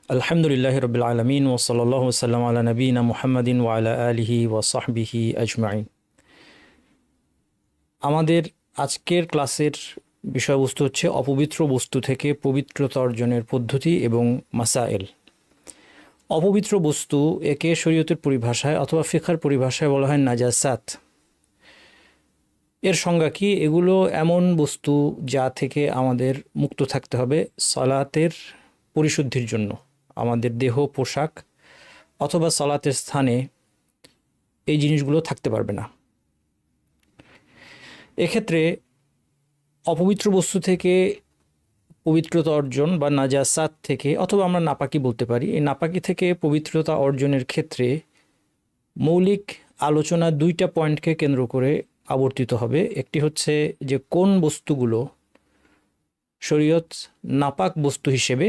আলহামদুলিল্লাহ রবিল আলমিন ওসলাল্লাহু সাল্লাম আলা নবীনা মুহাম্মাদিন ওয়া আলা আলিহি ওয়া সাহবিহি আজমাইন। আমাদের আজকের ক্লাসের বিষয়বস্তু হচ্ছে অপবিত্র বস্তু থেকে পবিত্রতা অর্জনের পদ্ধতি এবং মাসাইল। অপবিত্র বস্তু একে শরীয়তের পরিভাষায় অথবা ফিকহের পরিভাষায় বলা হয় নাজাসাত। এর সংজ্ঞা কি? এগুলো এমন বস্তু যা থেকে আমাদের মুক্ত থাকতে হবে সালাতের পরিশুদ্ধির জন্য। আমাদের দেহ, পোশাক অথবা সালাতের স্থানে এই জিনিসগুলো থাকতে পারবে না। এক্ষেত্রে অপবিত্র বস্তু থেকে পবিত্রতা অর্জন বা নাজাসাত থেকে, অথবা আমরা নাপাকি বলতে পারি, এই নাপাকি থেকে পবিত্রতা অর্জনের ক্ষেত্রে মৌলিক আলোচনা দুইটা পয়েন্টকে কেন্দ্র করে আবর্তিত হবে। একটি হচ্ছে যে কোন বস্তুগুলো শরীয়ত নাপাক বস্তু হিসেবে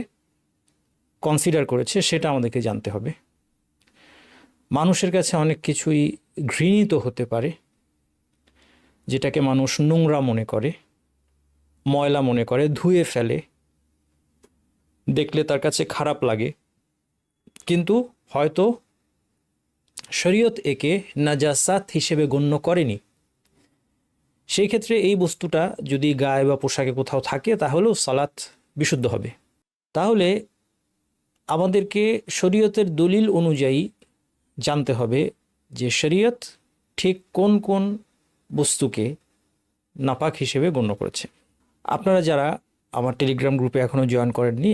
কনসিডার করেছে সেটা আমাদেরকে জানতে হবে। মানুষের কাছে অনেক কিছুই ঘৃণিত হতে পারে, যেটাকে মানুষ নোংরা মনে করে, ময়লা মনে করে, ধুয়ে ফেলে, দেখলে তার কাছে খারাপ লাগে, কিন্তু হয়তো শরীয়ত একে নাজাসাত হিসেবে গণ্য করেনি। সেই ক্ষেত্রে এই বস্তুটা যদি গায়ে বা পোশাকে কোথাও থাকে তাহলেও সালাত বিশুদ্ধ হবে। তাহলে আমাদেরকে শরীয়তের দলিল অনুযায়ী জানতে হবে যে শরীয়ত ঠিক কোন কোন বস্তুকে নাপাক হিসেবে গণ্য করেছে। আপনারা যারা আমার টেলিগ্রাম গ্রুপে এখনও জয়েন করেননি,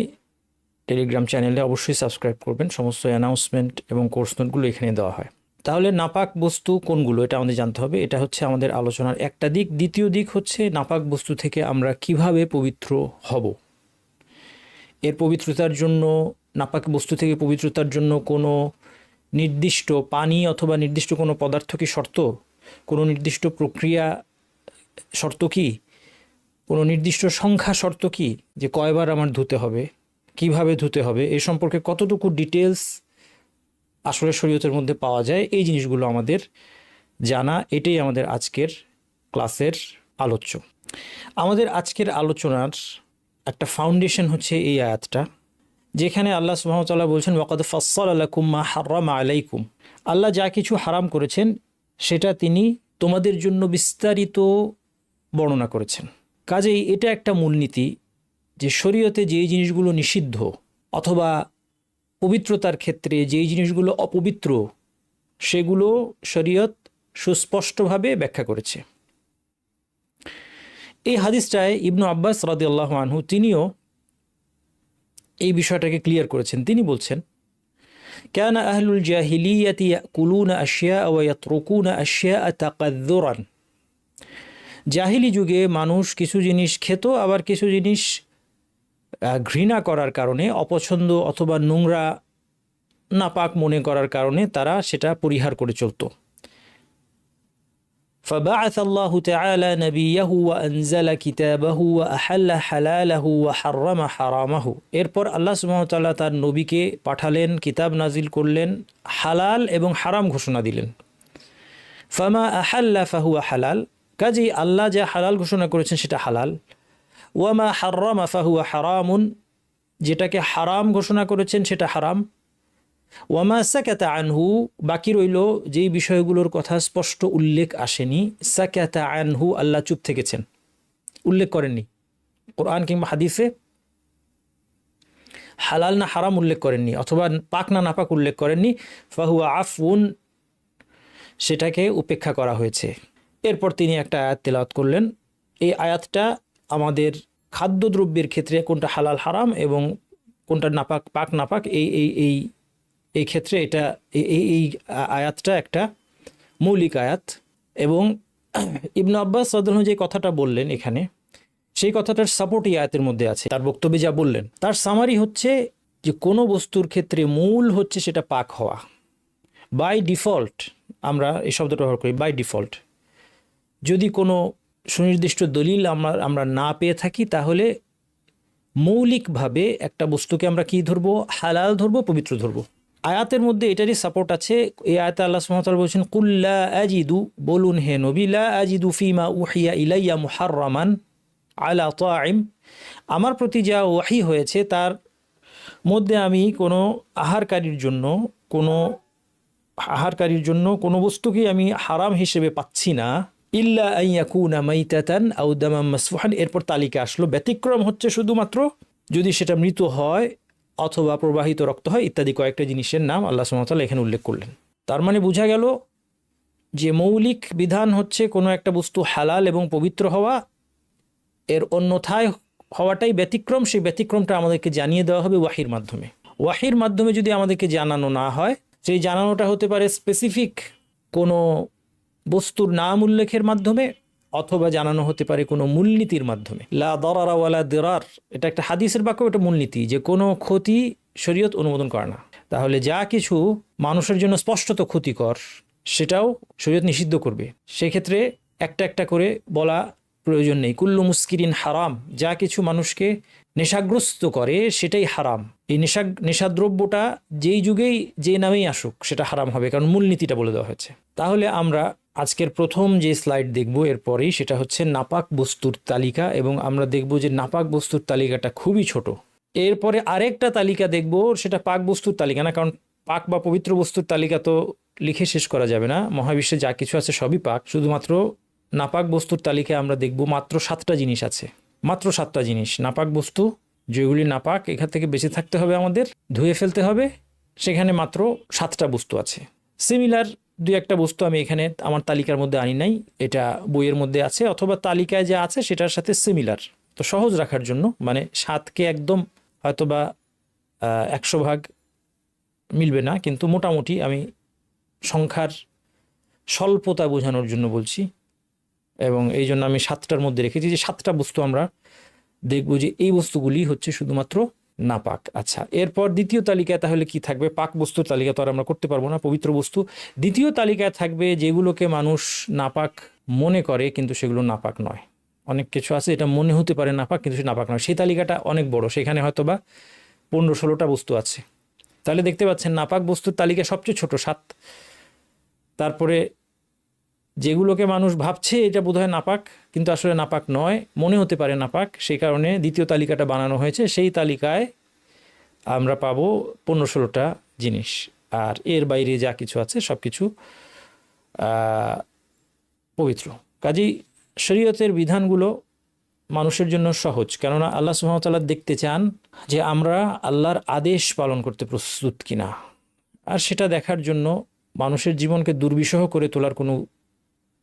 টেলিগ্রাম চ্যানেলে অবশ্যই সাবস্ক্রাইব করবেন। সমস্ত অ্যানাউন্সমেন্ট এবং কোর্স নোটগুলো এখানে দেওয়া হয়। তাহলে নাপাক বস্তু কোনগুলো এটা আমাদের জানতে হবে। এটা হচ্ছে আমাদের আলোচনার একটা দিক। দ্বিতীয় দিক হচ্ছে নাপাক বস্তু থেকে আমরা কিভাবে পবিত্র হব। এর পবিত্রতার জন্য, নাপাক বস্তু থেকে পবিত্রতার জন্য কোনো নির্দিষ্ট পানি অথবা নির্দিষ্ট কোনো পদার্থ কি শর্ত? কোনো নির্দিষ্ট প্রক্রিয়া শর্ত কি? কোনো নির্দিষ্ট সংখ্যা শর্ত কি? যে কয়বার আমার ধুতে হবে, কিভাবে ধুতে হবে, এই সম্পর্কে কতটুকু ডিটেলস আসলে শরীয়তের মধ্যে পাওয়া যায়, এই জিনিসগুলো আমাদের জানা। এটাই আমাদের আজকের ক্লাসের আলোচ্য। আমাদের আজকের আলোচনার একটা ফাউন্ডেশন হচ্ছে এই আয়াতটা, যেখানে আল্লাহ সুবহানাহু ওয়া তাআলা বলছেন ওয়াকাদ ফাসসালা লাকুম মা হাররামা আলাইকুম। আল্লাহ যা কিছু হারাম করেছেন সেটা তিনি তোমাদের জন্য বিস্তারিত বর্ণনা করেছেন। কাজেই এটা একটা মূলনীতি যে শরীয়তে যেই জিনিসগুলো নিষিদ্ধ অথবা পবিত্রতার ক্ষেত্রে যেই জিনিসগুলো অপবিত্র, সেগুলো শরীয়ত সুস্পষ্টভাবে ব্যাখ্যা করেছে। এই হাদিসটায় ইবনু আব্বাস রাদিয়াল্লাহু আনহু তিনিও এই বিষয়টাকে ক্লিয়ার করেছেন। তিনি বলছেন, কানা আহলুল জাহিলিয়াতি ইয়াকুলুনা আশিয়া ওয়া ইয়াতরুকুনা আশিয়া তাকাদ্দুরান। জাহিলি যুগে মানুষ কিছু জিনিস খেত, আবার কিছু জিনিস ঘৃণা করার কারণে, অপছন্দ অথবা নোংরা নাপাক মনে করার কারণে তারা সেটা পরিহার করে চলত। فبعث الله تعالى نبيه وأنزل كتابه وأحل حلاله وحرم حرامه। এরপর আল্লাহ সুবহানাহু ওয়া তাআলা তার নবীকে পাঠালেন, কিতাব নাজিল করলেন, হালাল এবং হারাম ঘোষণা দিলেন। ফামা আহাল্লা ফাহুয়া হালাল, কাজেই আল্লাহ যা হালাল ঘোষণা করেছেন সেটা হালাল। ওয়ামা হাররামা ফাহুয়া হারামুন, যেটাকে হারাম ঘোষণা করেছেন সেটা হারাম। ওয়ামা সাকাতা আনহু, বাকি রইল যেই বিষয়গুলোর কথা স্পষ্ট উল্লেখ আসেনি। সাকাতা আনহু, আল্লাহ চুপ থেকেছেন, উল্লেখ করেননি। কোরআন কিংবা হাদিসে হালাল না হারাম উল্লেখ করেননি, অথবা পাক না নাপাক উল্লেখ করেননি। ফাহুয়া আফউন, সেটাকে উপেক্ষা করা হয়েছে। এরপর তিনি একটা আয়াত তেলাওয়াত করলেন। এই আয়াতটা আমাদের খাদ্যদ্রব্যের ক্ষেত্রে কোনটা হালাল হারাম এবং কোনটা নাপাক পাক নাপাক, এই ক্ষেত্রে এটা এই আয়াতটা একটা মৌলিক আয়াত। এবং ইবনু আব্বাস রাদিয়াল্লাহু আনহু যে কথাটা বললেন এখানে, সেই কথাটার সাপোর্ট এই আয়াতের মধ্যে আছে। তার বক্তব্যে যা বললেন তার সামারি হচ্ছে যে কোনো বস্তুর ক্ষেত্রে মূল হচ্ছে সেটা পাক হওয়া। বাই ডিফল্ট আমরা এই শব্দটা ব্যবহার করি, বাই ডিফল্ট। যদি কোনো সুনির্দিষ্ট দলিল আমরা না পেয়ে থাকি, তাহলে মৌলিকভাবে একটা বস্তুকে আমরা কি ধরবো? হালাল ধরবো, পবিত্র ধরবো। আয়াতের মধ্যে এটারই সাপোর্ট আছে। এই আয়াতে আল্লাহ সুবহানাহু ওয়া তাআলা বলছেন, কুল লা আজিদু, বলুন হে নবী, লা আজিদু ফিমা উহিয়া ইলাইয়া মুহাররামান আলা তাইম, আমার প্রতি যা ওয়াহি হয়েছে তার মধ্যে আমি কোনো আহারকারীর জন্য কোনো বস্তুকে আমি হারাম হিসেবে পাচ্ছি না, ইল্লা আন ইয়াকুনা মাইতাতান আও দামান মাসফুহান, এরপর তালিকা আসলো। ব্যতিক্রম হচ্ছে শুধুমাত্র যদি সেটা মৃত হয় অথবা প্রবাহিত রক্ত হয় ইত্যাদি কয়েকটা জিনিসের নাম আল্লাহ সুবহানাহু ওয়া তাআলা এখানে উল্লেখ করলেন। তার মানে বোঝা গেল যে মৌলিক বিধান হচ্ছে কোনো একটা বস্তু হালাল এবং পবিত্র হওয়া, এর অন্যথায় হওয়াটাই ব্যতিক্রম। সেই ব্যতিক্রমটা আমাদেরকে জানিয়ে দেওয়া হবে ওয়াহির মাধ্যমে। ওয়াহির মাধ্যমে যদি আমাদেরকে জানানো না হয়, সেই জানানোটা হতে পারে স্পেসিফিক কোনো বস্তুর নাম উল্লেখের মাধ্যমে, অথবা জানানো হতে পারে কোনো মূলনীতির মাধ্যমে। লা দারারা ওয়ালা দিরার, এটা একটা হাদিসের বাক্য, এটা মূলনীতি, যে কোনো ক্ষতি শরীয়ত অনুমোদন করে না। তাহলে যা কিছু মানুষের জন্য স্পষ্টত ক্ষতিকর সেটাও শরীয়ত নিষিদ্ধ করবে। সেক্ষেত্রে একটা একটা করে বলা প্রয়োজন নেই। কুল্লু মুস্কিরিন হারাম, যা কিছু মানুষকে নেশাগ্রস্ত করে সেটাই হারাম। এই নেশাদ্রব্যটা যেই যুগেই যে নামেই আসুক সেটা হারাম হবে, কারণ মূলনীতিটা বলে দেওয়া হয়েছে। তাহলে আমরা আজকের প্রথম যে স্লাইড দেখব এরপরেই, সেটা হচ্ছে নাপাক বস্তুর তালিকা, এবং আমরা দেখব যে নাপাক বস্তুর তালিকাটা খুবই ছোট। এরপরে আরেকটা তালিকা দেখব, সেটা পাক বস্তুর তালিকা না, কারণ পাক বা পবিত্র বস্তুর তালিকা তো লিখে শেষ করা যাবে না। মহাবিশ্বে যা কিছু আছে সবই পাক, শুধুমাত্র নাপাক বস্তুর তালিকায় আমরা দেখব মাত্র 7টা জিনিস আছে। মাত্র 7টা জিনিস নাপাক বস্তু, যেগুলি নাপাক, এখান থেকে বেঁচে থাকতে হবে, আমাদের ধুয়ে ফেলতে হবে। সেখানে মাত্র 7টা বস্তু আছে। সিমিলার 2-1টা বস্তু আমি এখানে আমার তালিকার মধ্যে আনি নাই, এটা বইয়ের মধ্যে আছে, অথবা তালিকায় যা আছে সেটার সাথে সিমিলার। তো সহজ রাখার জন্য, মানে 7কে একদম হয়তোবা 100 ভাগ মিলবে না, কিন্তু মোটামুটি আমি সংখ্যার স্বল্পতা বোঝানোর জন্য বলছি, এবং এই জন্য আমি 7টার মধ্যে রেখেছি যে 7টা বস্তু আমরা দেখব যে এই বস্তুগুলি হচ্ছে শুধুমাত্র নাপাক। আচ্ছা, এরপর দ্বিতীয় তালিকায় তাহলে কি থাকবে? পাক বস্তুর তালিকা তো আর আমরা করতে পারবো না, পবিত্র বস্তু। দ্বিতীয় তালিকায় থাকবে যেগুলোকে মানুষ নাপাক মনে করে কিন্তু সেগুলো নাপাক নয়। অনেক কিছু আছে এটা মনে হতে পারে নাপাক কিন্তু সে নাপাক নয়, সেই তালিকাটা অনেক বড়, সেখানে হয়তো বা 15-16টা বস্তু আছে। তাহলে দেখতে পাচ্ছেন নাপাক বস্তুর তালিকা সবচেয়ে ছোট 7। তারপরে যেগুলোকে মানুষ ভাবছে এটা বোধহয় নাপাক কিন্তু আসলে নাপাক নয়, মনে হতে পারে নাপাক, সেই কারণে দ্বিতীয় তালিকাটা বানানো হয়েছে। সেই তালিকায় আমরা পাবো 15-16টা জিনিস, আর এর বাইরে যা কিছু আছে সব কিছু পবিত্র। কাজেই শরীয়তের বিধানগুলো মানুষের জন্য সহজ, কেননা আল্লাহ সুবহানাহু ওয়া তাআলা দেখতে চান যে আমরা আল্লাহর আদেশ পালন করতে প্রস্তুত কিনা, আর সেটা দেখার জন্য মানুষের জীবনকে দুর্বিষহ করে তোলার কোনো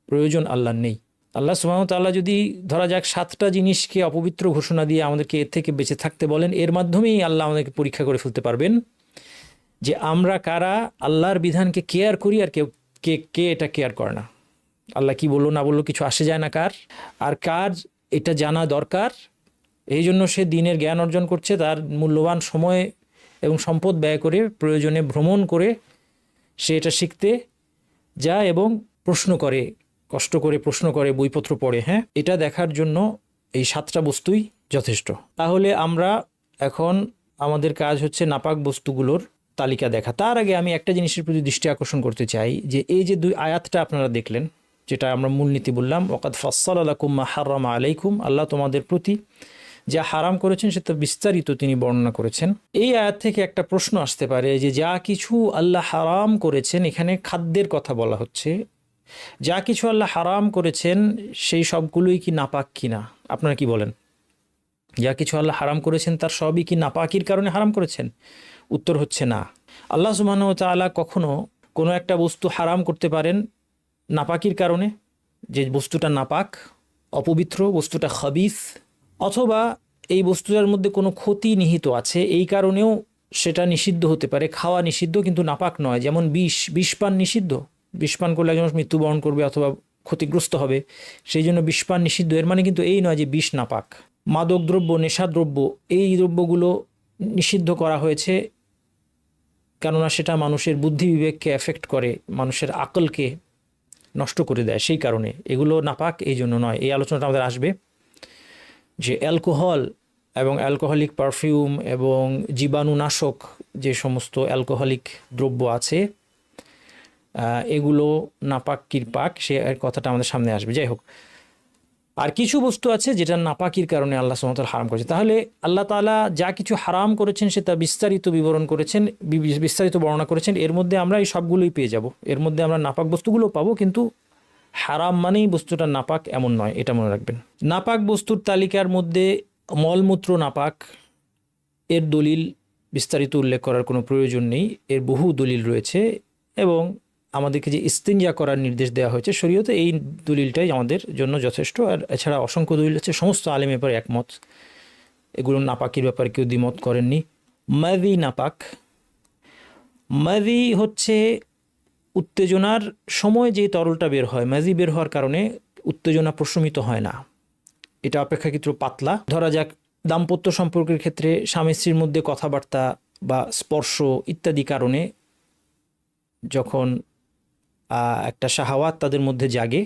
প্রয়োজন আল্লাহর নেই। আল্লাহ সুবহানাহু ওয়া তাআলা যদি ধরা যাক 7টা জিনিসকে অপবিত্র ঘোষণা দিয়ে আমাদেরকে এর থেকে বেঁচে থাকতে বলেন, এর মাধ্যমেই আল্লাহ আমাদেরকে পরীক্ষা করে ফেলতে পারবেন যে আমরা কারা আল্লাহর বিধানকে কেয়ার করি আর কে এটা কেয়ার করে না। আল্লাহ কি বললো না বললো কিছু আসে যায় না কার, আর কার এটা জানা দরকার। এই জন্য সে দিনের জ্ঞান অর্জন করছে, তার মূল্যবান সময় এবং সম্পদ ব্যয় করে, প্রয়োজনে ভ্রমণ করে সে এটা শিখতে যায় এবং প্রশ্ন করে, কষ্ট করে প্রশ্ন করে, বইপত্র পড়ে। হ্যাঁ, এটা দেখার জন্য এই 7টা বস্তুই যথেষ্ট। তাহলে আমরা এখন আমাদের কাজ হচ্ছে নাপাক বস্তুগুলোর তালিকা দেখা। তার আগে আমি একটা জিনিসের প্রতি দৃষ্টি আকর্ষণ করতে চাই, যে এই যে 2 আয়াতটা আপনারা দেখলেন, যেটা আমরা মূলনীতি বললাম, ওয়াকাদ ফাসসালা লাকুম মা হাররামা আলাইকুম, আল্লাহ তোমাদের প্রতি যা হারাম করেছেন সেটা বিস্তারিত তিনি বর্ণনা করেছেন। এই আয়াত থেকে একটা প্রশ্ন আসতে পারে যে যা কিছু আল্লাহ হারাম করেছেন, এখানে খাদ্যের কথা বলা হচ্ছে, যা কিছু আল্লাহ হারাম করেছেন সেই সবগুলোই কি নাপাক কিনা? আপনারা কি বলেন? যা কিছু আল্লাহ হারাম করেছেন তার সবই কি নাপাকির কারণে হারাম করেছেন? উত্তর হচ্ছে না। আল্লাহ সুবহানাহু ওয়া তাআলা কখনো কোনো একটা বস্তু হারাম করতে পারেন নাপাকির কারণে, যে বস্তুটা নাপাক, অপবিত্র, বস্তুটা খাবিস, অথবা এই বস্তুটার মধ্যে কোনো ক্ষতি নিহিত আছে, এই কারণেও সেটা নিষিদ্ধ হতে পারে। খাওয়া নিষিদ্ধ কিন্তু নাপাক নয়, যেমন বিষপান নিষিদ্ধ। বিষপান করলে একজন মৃত্যুবরণ করবে অথবা ক্ষতিগ্রস্ত হবে, সেই জন্য বিষপান নিষিদ্ধ। এর মানে কিন্তু এই নয় যে বিষ নাপাক। মাদক দ্রব্য, নেশাদ্রব্য, এই দ্রব্যগুলো নিষিদ্ধ করা হয়েছে কেননা সেটা মানুষের বুদ্ধি বিবেককে এফেক্ট করে, মানুষের আকলকে নষ্ট করে দেয়, সেই কারণে এগুলো নাপাক, এই জন্য নয়। এই আলোচনাটা আমাদের আসবে যে অ্যালকোহল এবং অ্যালকোহলিক পারফিউম এবং জীবাণুনাশক যে সমস্ত অ্যালকোহলিক দ্রব্য আছে এগুলো নাপাক কি পাক, সে কথাটা আমাদের সামনে আসবে। যাই হোক, আর কিছু বস্তু আছে যেটা নাপাকির কারণে আল্লাহ সুবহানাহু ওয়া তাআলা হারাম করেছে। তাহলে আল্লাহ তাআলা যা কিছু হারাম করেছেন সেটা বিস্তারিত বিবরণ করেছেন, বিস্তারিত বর্ণনা করেছেন। এর মধ্যে আমরা এই সবগুলোই পেয়ে যাব, এর মধ্যে আমরা নাপাক বস্তুগুলো পাবো, কিন্তু হারাম মানেই বস্তুটা নাপাক এমন নয়, এটা মনে রাখবেন। নাপাক বস্তুর তালিকার মধ্যে মলমূত্র নাপাক, এর দলিল বিস্তারিত উল্লেখ করার কোনো প্রয়োজন নেই, এর বহু দলিল রয়েছে। এবং আমাদেরকে যে ইস্তিনজা করার নির্দেশ দেওয়া হয়েছে শরীয়তে, এই দলিলটাই আমাদের জন্য যথেষ্ট। আর এছাড়া অসংখ্য দলিল আছে, সমস্ত আলেম ব্যাপারে একমত, এগুলো নাপাকির ব্যাপারে কেউ দ্বিমত করেননি। মাদি নাপাক, মাদি হচ্ছে উত্তেজনার সময় যে তরলটা বের হয়, মাদি বের হওয়ার কারণে উত্তেজনা প্রশমিত হয় না, এটা অপেক্ষাকৃত পাতলা। ধরা যাক দাম্পত্য সম্পর্কের ক্ষেত্রে স্বামী স্ত্রীর মধ্যে কথাবার্তা বা স্পর্শ ইত্যাদি কারণে যখন একটা শাহাওয়াত তাদের মধ্যে জাগে,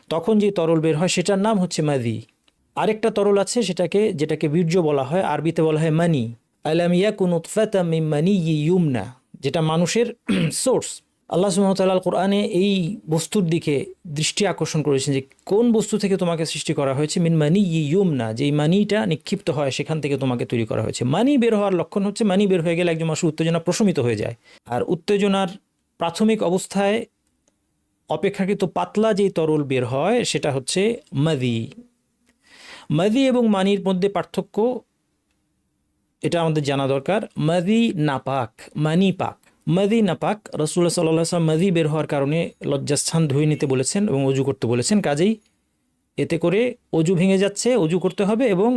তখন যে তরল বের হয় সেটার নাম হচ্ছে মাদি। আরেকটা তরল আছে যেটাকে বীর্য বলা হয়, আরবিতে বলা হয় মানি। আলাম ইয়াকুন নুতফাতাম মিন মানিয়্যি ইউমনা, যেটা মানুষের সোর্স। আল্লাহ সুবহানাহু ওয়া তাআলা আল কোরআনে এই বস্তুর দিকে দৃষ্টি আকর্ষণ করেছেন যে কোন বস্তু থেকে তোমাকে সৃষ্টি করা হয়েছে, মিন মানিয়্যি ইউমনা, যেই মানিটা নিক্ষিপ্ত হয় সেখান থেকে তোমাকে তৈরি করা হয়েছে। মানি বের হওয়ার লক্ষণ হচ্ছে মানি বের হয়ে গেলে একজন মানুষের উত্তেজনা প্রশমিত হয়ে যায়। আর উত্তেজনার প্রাথমিক অবস্থায় অপেক্ষাকৃত পাতলা যেই তরল বের হয় সেটা হচ্ছে মাদি। মাদি এবং মানির মধ্যে পার্থক্য এটা আমাদের জানা দরকার। মাদি নাপাক, মানি পাক। মাদি নাপাক, রাসূলুল্লাহ সাল্লাল্লাহু আলাইহি ওয়াসাল্লাম মাদি বের হওয়ার কারণে লজ্জাস্থান ধুয়ে নিতে বলেছেন এবং অজু করতে বলেছেন। কাজেই এতে করে অজু ভেঙে যাচ্ছে, অজু করতে হবে এবং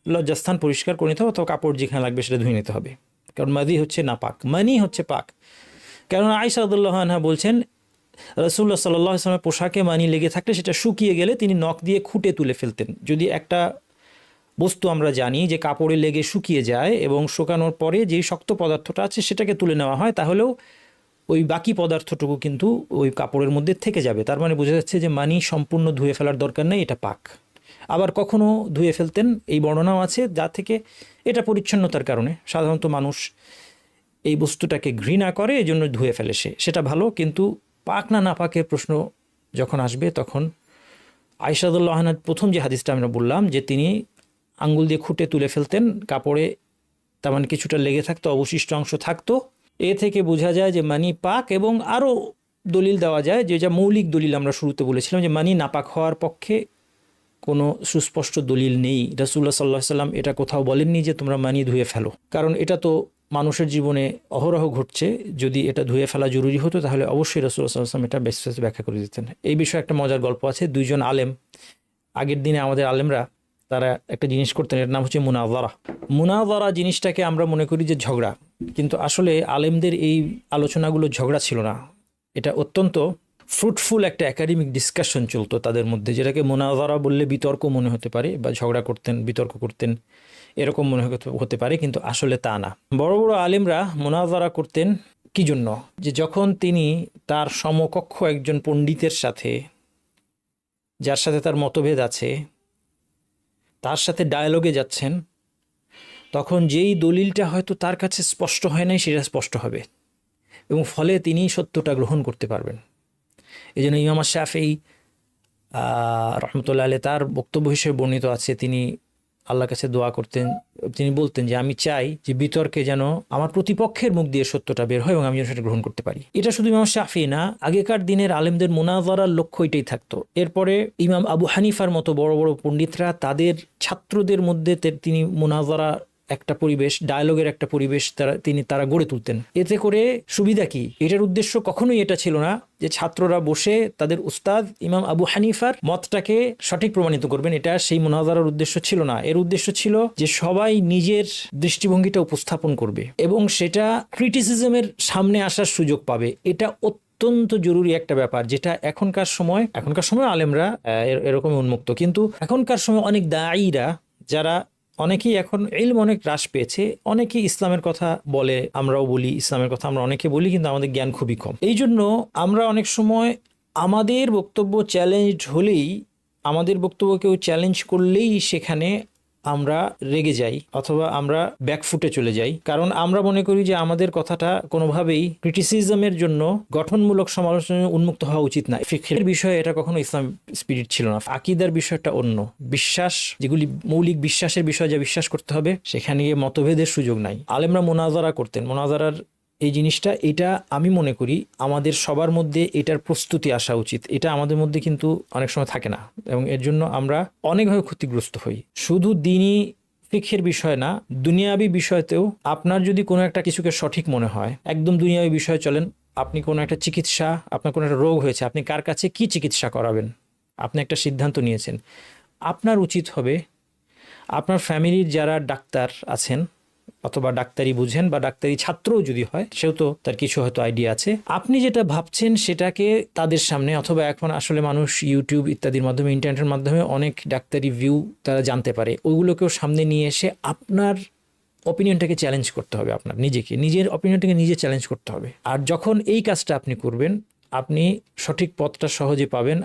লজ্জাস্থান পরিষ্কার করে নিতে হবে, অথবা কাপড় যেখানে লাগবে সেটা ধুয়ে নিতে হবে, কারণ মাদি হচ্ছে নাপাক, মানি হচ্ছে পাক। কারণ আয়েশা রাদিয়াল্লাহু আনহা বলছেন রাসূলুল্লাহ সাল্লাল্লাহু আলাইহি ওয়াসাল্লামের পোশাকে মানি লেগে থাকলে সেটা শুকিয়ে গেলে তিনি নখ দিয়ে খুঁটে তুলে ফেলতেন। যদি একটা বস্তু আমরা জানি যে কাপড়ে লেগে শুকিয়ে যায় এবং শুকানোর পরে যে শক্ত পদার্থটা আছে সেটাকে তুলে নেওয়া হয়, তাহলেও ওই বাকি পদার্থটুকু কিন্তু ওই কাপড়ের মধ্যে থেকে যাবে। তার মানে বোঝা যাচ্ছে যে মানি সম্পূর্ণ ধুয়ে ফেলার দরকার নেই, এটা পাক। আবার কখনো ধুয়ে ফেলতেন, এই বর্ণনাও আছে, যা থেকে এটা পরিচ্ছন্নতার কারণে সাধারণত মানুষ এই বস্তুটাকে ঘৃণা করে, এই জন্য ধুয়ে ফেলে সেটা ভালো। কিন্তু পাক না নাপাকের প্রশ্ন যখন আসবে তখন আয়েশা রাদিয়াল্লাহু আনহার প্রথম যে হাদিসটা আমরা বললাম যে তিনি আঙ্গুল দিয়ে খুঁটে তুলে ফেলতেন, কাপড়ে তার মানে কিছুটা লেগে থাকতো, অবশিষ্ট অংশ থাকতো, এ থেকে বোঝা যায় যে মানি পাক। এবং আরও দলিল দেওয়া যায়, যে যা মৌলিক দলিল আমরা শুরুতে বলেছিলাম যে মানি নাপাক হওয়ার পক্ষে কোনো সুস্পষ্ট দলিল নেই। রাসূলুল্লাহ সাল্লাল্লাহু আলাইহি ওয়াসাল্লাম এটা কোথাও বলেননি যে তোমরা মানি ধুয়ে ফেলো, কারণ এটা তো মানুষের জীবনে অহরহ ঘটছে। যদি এটা ধুয়ে ফেলা জরুরি হতো তাহলে অবশ্যই রাসূলুল্লাহ সাল্লাল্লাহু আলাইহি ওয়াসাল্লাম এটা বিস্তারিত ব্যাখ্যা করে দিতেন। এই বিষয়ে একটা মজার গল্প আছে। দুইজন আলেম, আগের দিনে আমাদের আলেমরা তারা একটা জিনিস করতেন, এর নাম হচ্ছে মুনাযারা। মুনাযারা জিনিসটাকে আমরা মনে করি যে ঝগড়া, কিন্তু আসলে আলেমদের এই আলোচনাগুলো ঝগড়া ছিল না, এটা অত্যন্ত ফ্রুটফুল একটা একাডেমিক ডিসকাশন চলতো তাদের মধ্যে, যেটাকে মুনাযারা বললে বিতর্ক মনে হতে পারে, বা ঝগড়া করতেন, বিতর্ক করতেন এরকম মনে হতে পারে, কিন্তু আসলে তা না। বড় বড় আলেমরা মুনাযারা করতেন কি জন্য? যে যখন তিনি তার সমকক্ষ একজন পণ্ডিতের সাথে, যার সাথে তার মতভেদ আছে, তার সাথে ডায়ালগে যাচ্ছেন, তখন যেই দলিলটা হয়তো তার কাছে স্পষ্ট হয় নাই সেটা স্পষ্ট হবে এবং ফলে তিনি সত্যটা গ্রহণ করতে পারবেন। এই জন্য ইমাম শাফিঈ রহমতুল্লাহ আলাইহি তার বক্তব্য হিসেবে বর্ণিত আছে, তিনি আল্লাহর কাছে দোয়া করতেন, তিনি বলতেন যে আমি চাই যে বিতর্কে যেন আমার প্রতিপক্ষের মুখ দিয়ে সত্যটা বের হয় এবং আমি যেন সেটা গ্রহণ করতে পারি। এটা শুধু ইমাম শাফিঈ না, আগেকার দিনের আলেমদের মুনাযারার লক্ষ্য এটাই থাকতো। এরপরে ইমাম আবু হানিফার মতো বড় বড় পণ্ডিতরা তাদের ছাত্রদের মধ্যে তিনি মুনাযারা একটা পরিবেশ, ডায়ালগের একটা পরিবেশ তারা গড়ে তুলতেন। এতে করে সুবিধা কি? এটার উদ্দেশ্য কখনোই এটা ছিল না যে ছাত্ররা বসে তাদের উস্তাদ ইমাম আবু হানিফার মতটাকে সঠিক প্রমাণিত করবেন, এটা সেই মুনাযারার উদ্দেশ্য ছিল না। এর উদ্দেশ্য ছিল যে সবাই নিজের দৃষ্টিভঙ্গিটা উপস্থাপন করবে এবং সেটা ক্রিটিসিজমের সামনে আসার সুযোগ পাবে। এটা অত্যন্ত জরুরি একটা ব্যাপার, যেটা এখনকার সময় আলেমরা এরকমই উন্মুক্ত, কিন্তু এখনকার সময় অনেক দায়ীরা, যারা অনেকেই এখন ইলম অনেক হ্রাস পেয়েছে, অনেকেই ইসলামের কথা বলে, আমরাও বলি ইসলামের কথা, আমরা অনেকে বলি, কিন্তু আমাদের জ্ঞান খুবই কম। এই জন্য আমরা অনেক সময় আমাদের বক্তব্য চ্যালেঞ্জ হলেই, আমাদের বক্তব্য কেউ চ্যালেঞ্জ করলেই সেখানে আমরা রেগে যাই অথবা আমরা ব্যাকফুটে চলে যাই, কারণ আমরা মনে করি যে আমাদের কথাটা কোনোভাবেই ক্রিটিসিজমের জন্য গঠনমূলক সমালোচনায় উন্মুক্ত হওয়া উচিত না। ফিকহের বিষয়ে এটা কখনো ইসলাম স্পিরিট ছিল না। আকীদার বিষয়টা অন্য, বিশ্বাস যেগুলি মৌলিক বিশ্বাসের বিষয় যা বিশ্বাস করতে হবে সেখানে গিয়ে মতভেদের সুযোগ নাই। আলেমরা মোনাজারা করতেন, মোনাজারার এই জিনিসটা, এটা আমি মনে করি আমাদের সবার মধ্যে এটার প্রস্তুতি আসা উচিত। এটা আমাদের মধ্যে কিন্তু অনেক সময় থাকে না এবং এর জন্য আমরা অনেকভাবে ক্ষতিগ্রস্ত হই। শুধু দিনই ফিকহের বিষয় না, দুনিয়াবি বিষয়তেও আপনার যদি কোনো একটা কিছুকে সঠিক মনে হয়, একদম দুনিয়াবি বিষয়ে চলেন, আপনি কোনো একটা চিকিৎসা, আপনার কোনো একটা রোগ হয়েছে, আপনি কার কাছে কি চিকিৎসা করাবেন, আপনি একটা সিদ্ধান্ত নিয়েছেন, আপনার উচিত হবে আপনার ফ্যামিলির যারা ডাক্তার আছেন অথবা ডাক্তারি বুঝেন বা ডাক্তারি ছাত্রও যদি হয়, সেও তো তার কিছু হয়তো আইডিয়া আছে, আপনি যেটা ভাবছেন সেটাকে তাদের সামনে, অথবা এখন আসলে মানুষ ইউটিউব ইত্যাদির মাধ্যমে, ইন্টারনেটের মাধ্যমে অনেক ডাক্তারি ভিউ তারা জানতে পারে, ওইগুলোকেও সামনে নিয়ে এসে আপনার অপিনিয়নটাকে চ্যালেঞ্জ করতে হবে, আপনার নিজের অপিনিয়নটাকে নিজে চ্যালেঞ্জ করতে হবে। আর যখন এই কাজটা আপনি করবেন, আপনি সঠিক পথটা সহজে পাবেন।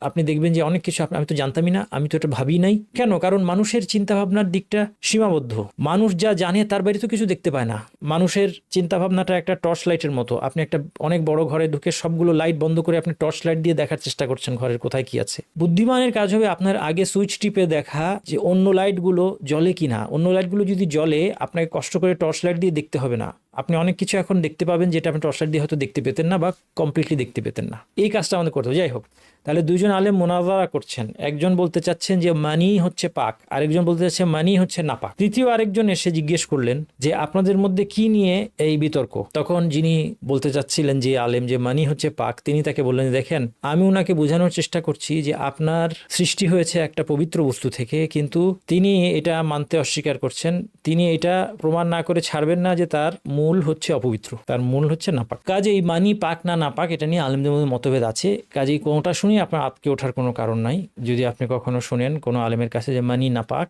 আপনি দেখবেন যে অনেক কিছু আমি তো জানতামই না, আমি তো এটা ভাবি নাই। কেন? কারণ মানুষের চিন্তাভাবনার দিকটা সীমাবদ্ধ। মানুষ যা জানে তার বাইরে তো কিছু দেখতে পায় না। মানুষের চিন্তাভাবনাটা একটা টর্চ লাইটের মতো। আপনি একটা অনেক বড় ঘরে ঢুকে সবগুলো লাইট বন্ধ করে আপনি টর্চ লাইট দিয়ে দেখার চেষ্টা করছেন ঘরের কোথায় কি আছে। বুদ্ধিমানের কাজ হবে আপনার আগে সুইচ টিপে দেখা যে অন্য লাইটগুলো জ্বলে কিনা। অন্য লাইটগুলো যদি জ্বলে, আপনাকে কষ্ট করে টর্চ লাইট দিয়ে দেখতে হবে না। আপনি অনেক কিছু এখন দেখতে পাবেন যেটা আপনি টর্চ লাইট দিয়ে হয়তো দেখতে পেতেন না বা কমপ্লিটলি দেখতে পেতেন না। এই কাজটা আমাদের করতে হবে। যাই হোক, তাহলে দুইজন আলেম মোনাজারা করছেন। একজন বলতে চাচ্ছেন যে মানি হচ্ছে পাক, আরেকজন বলতে চাচ্ছে মানি হচ্ছে নাপাক। তৃতীয় আরেকজন এসে জিজ্ঞেস করলেন যে আপনাদের মধ্যে কি নিয়ে এই বিতর্ক? তখন যিনি বলতে চাচ্ছিলেন যে আলেম যে মানি হচ্ছে পাক, তিনি তাকে বললেন, দেখেন, আমি ওনাকে বোঝানোর চেষ্টা করছি যে আপনার সৃষ্টি হয়েছে একটা পবিত্র বস্তু থেকে, কিন্তু তিনি এটা মানতে অস্বীকার করছেন। তিনি এটা প্রমাণ না করে ছাড়বেন না যে তার মূল হচ্ছে অপবিত্র, তার মূল হচ্ছে নাপাক। কাজেই মানি পাক না নাপাক এটা নিয়ে আলেমদের মধ্যে মতভেদ আছে। কাজেই কোনোটা শুনি আপনার আতকে ওঠার কোনো কারণ নাই। যদি আপনি কখনো শোনেন কোনো আলেমের কাছে যে মানি নাপাক,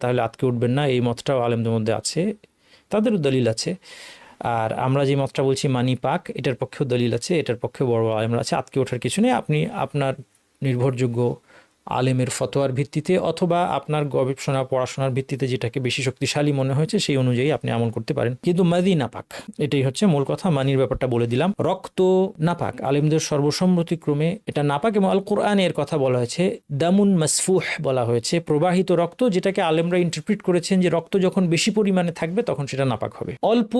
তাহলে আতকে উঠবেন না। এই মতটাও আলেমদের মধ্যে আছে, তাদেরও দলিল আছে। আর আমরা যে মতটা বলছি মানি পাক, এটার পক্ষেও দলিল আছে, এটার পক্ষেও বড় বড় আলেমরা আছে। আতকে ওঠার কিছু নেই। আপনি আপনার নির্ভরযোগ্য আলেমের ফতোয়ার ভিত্তিতে অথবা আপনার গবেষণা পড়াশোনার ভিত্তিতে যেটাকে বেশি শক্তিশালী মনে হয়েছে সেই অনুযায়ী আপনি আমল করতে পারেন, কিন্তু মাদি নাপাক, এটাই হচ্ছে মূল কথা। মানির ব্যাপারটা বলে দিলাম। রক্ত নাপাক, আলেমদের সর্বসম্মতিক্রমে এটা নাপাক, এবং আল কোরআনে এর কথা বলা হয়েছে দামুন মাসফুহ বলা হয়েছে, প্রবাহিত রক্ত, যেটাকে আলেমরা ইন্টারপ্রিট করেছেন যে রক্ত যখন বেশি পরিমাণে থাকবে তখন সেটা নাপাক হবে। অল্প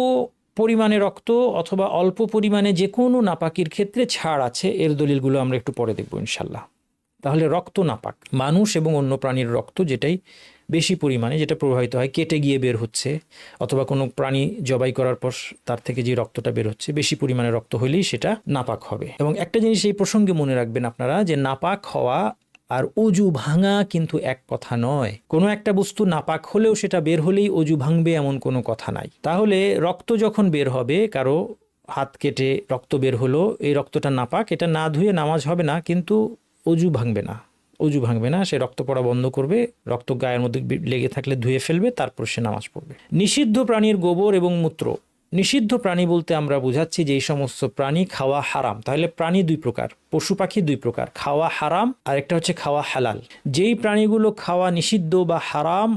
পরিমাণে রক্ত অথবা অল্প পরিমাণে যে কোনো নাপাকির ক্ষেত্রে ছাড় আছে, এর দলিলগুলো আমরা একটু পরে দেখবো ইনশাল্লাহ। তাহলে রক্ত নাপাক, মানুষ এবং অন্য প্রাণীর রক্ত যেটাই বেশি পরিমাণে, যেটা প্রবাহিত হয়, কেটে গিয়ে বের হচ্ছে অথবা কোনো প্রাণী জবাই করার পর তার থেকে যে রক্তটা বের হচ্ছে, বেশি পরিমাণে রক্ত হলেই সেটা নাপাক হবে। এবং একটা জিনিস এই প্রসঙ্গে মনে রাখবেন আপনারা, যে নাপাক হওয়া আর অজু ভাঙা কিন্তু এক কথা নয়। কোনো একটা বস্তু নাপাক হলেও সেটা বের হলেই অজু ভাঙবে এমন কোনো কথা নাই। তাহলে রক্ত যখন বের হবে, কারো হাত কেটে রক্ত বের হলো, এই রক্তটা নাপাক, এটা না ধুয়ে নামাজ হবে না, কিন্তু অজু ভাঙবে না, সে রক্ত পড়া বন্ধ করবে, রক্ত গায়ের মধ্যে লেগে থাকলে ধুয়ে ফেলবে, তারপর সে নামাজ পড়বে। নিষিদ্ধ প্রাণীর গোবর এবং মূত্র। নিষিদ্ধ প্রাণী বলতে আমরা বুঝাচ্ছি যে এই সমস্ত প্রাণী খাওয়া হারাম। তাহলে প্রাণী দুই প্রকার, পশু পাখি দুই প্রকার, খাওয়া হারাম আর একটা হচ্ছে খাওয়া হালাল। যেই প্রাণীগুলো খাওয়া নিষিদ্ধ বা হারাম,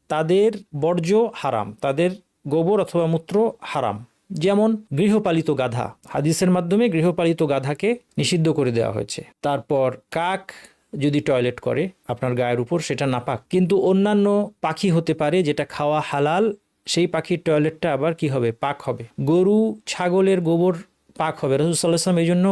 তাদের বর্জ্য হারাম, তাদের গোবর অথবা মূত্র হারাম। যেমন গৃহপালিত গাধা, হাদিসের মাধ্যমে গৃহপালিত গাধাকে নিষিদ্ধ করে দেওয়া হয়েছে। তারপর কাক যদি টয়লেট করে আপনার গায়ের উপর, সেটা নাপাক। কিন্তু অন্যান্য পাখি হতে পারে যেটা খাওয়া হালাল, সেই পাখির টয়লেটটা আবার কি হবে? পাক হবে। গরু ছাগলের গোবর পাক হবে। রাসূল সাল্লাল্লাহু আলাইহি ওয়াসাল্লাম এই জন্য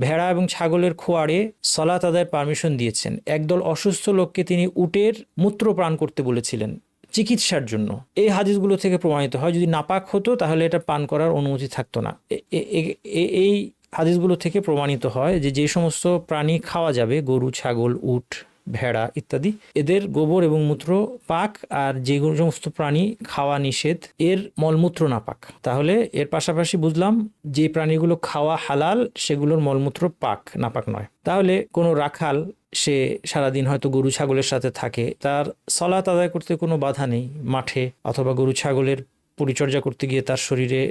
ভেড়া এবং ছাগলের খোয়াড়ে সালাত আদায়ের পারমিশন দিয়েছেন। একদল অসুস্থ লোককে তিনি উটের মূত্র পান করতে বলেছিলেন চিকিৎসার জন্য। এই হাদিসগুলো থেকে প্রমাণিত হয় যদি নাপাক হতো তাহলে এটা পান করার অনুমতি থাকতো না। এই হাদিসগুলো থেকে প্রমাণিত হয় যে যে সমস্ত প্রাণী খাওয়া যাবে, গরু, ছাগল, উট, ভেড়া ইত্যাদি, এদের গোবর এবং মূত্র পাক, আর যে সমস্ত প্রাণী খাওয়া নিষেধ, এর মলমূত্র নাপাক। তাহলে এর পাশাপাশি বুঝলাম যে প্রাণীগুলো খাওয়া হালাল সেগুলোর মলমূত্র পাক, নাপাক নয়। তাহলে কোনো রাখাল, সে সারাদিন হয়তো গরু ছাগলের সাথে থাকে, তার সালাত আদায় করতে কোনো বাধা নেই। মাঠে অথবা গরু ছাগলের পরিচর্যা করতে গিয়ে তার শরীরে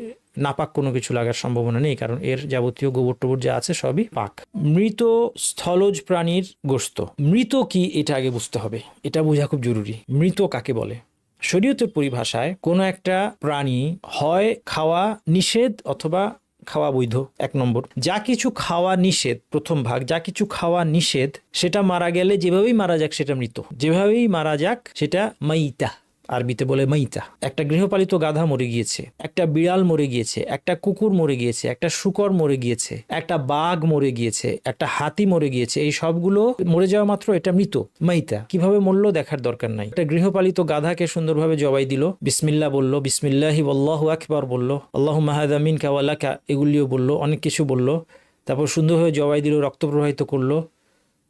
নাপাক কোনো কিছু লাগার সম্ভাবনা নেই, কারণ এর যাবতীয় গোবর টোবর যা আছে সবই পাক। মৃত স্থলজ প্রাণীর গোশত, মৃত কি এটা আগে বুঝতে হবে, এটা বোঝা খুব জরুরি। মৃত কাকে বলে? শরীয়তের পরিভাষায় কোনো একটা প্রাণী হয় খাওয়া নিষেধ অথবা খাওয়া বৈধ। 1 নম্বর, যা কিছু খাওয়া নিষেধ, প্রথম ভাগ, যা কিছু খাওয়া নিষেধ সেটা মারা গেলে যেভাবেই মারা যাক সেটা মৃত, যেভাবেই মারা যাক সেটা মাইতা, আরবিতে বলে মাইতা। একটা গৃহপালিত গাধা মরে গিয়েছে, একটা বিড়াল মরে গিয়েছে, একটা কুকুর মরে গিয়েছে, একটা শূকর মরে গিয়েছে, একটা বাঘ মরে গিয়েছে, একটা হাতি মরে গিয়েছে, এই সবগুলো মরে যাওয়া মাত্র এটা মৃত, মাইতা। কিভাবে মরলো দেখার দরকার নাই। একটা গৃহপালিত গাধাকে সুন্দরভাবে জবাই দিল, বিসমিল্লাহ বলল, বিসমিল্লাহি আল্লাহু আকবার বলল, আল্লাহুম্মা হাযা মিনকা ওয়া লাকা, এগুলিও বলল, অনেক কিছু বলল। তারপর সুন্দরভাবে জবাই দিল, রক্ত প্রবাহিত করলো,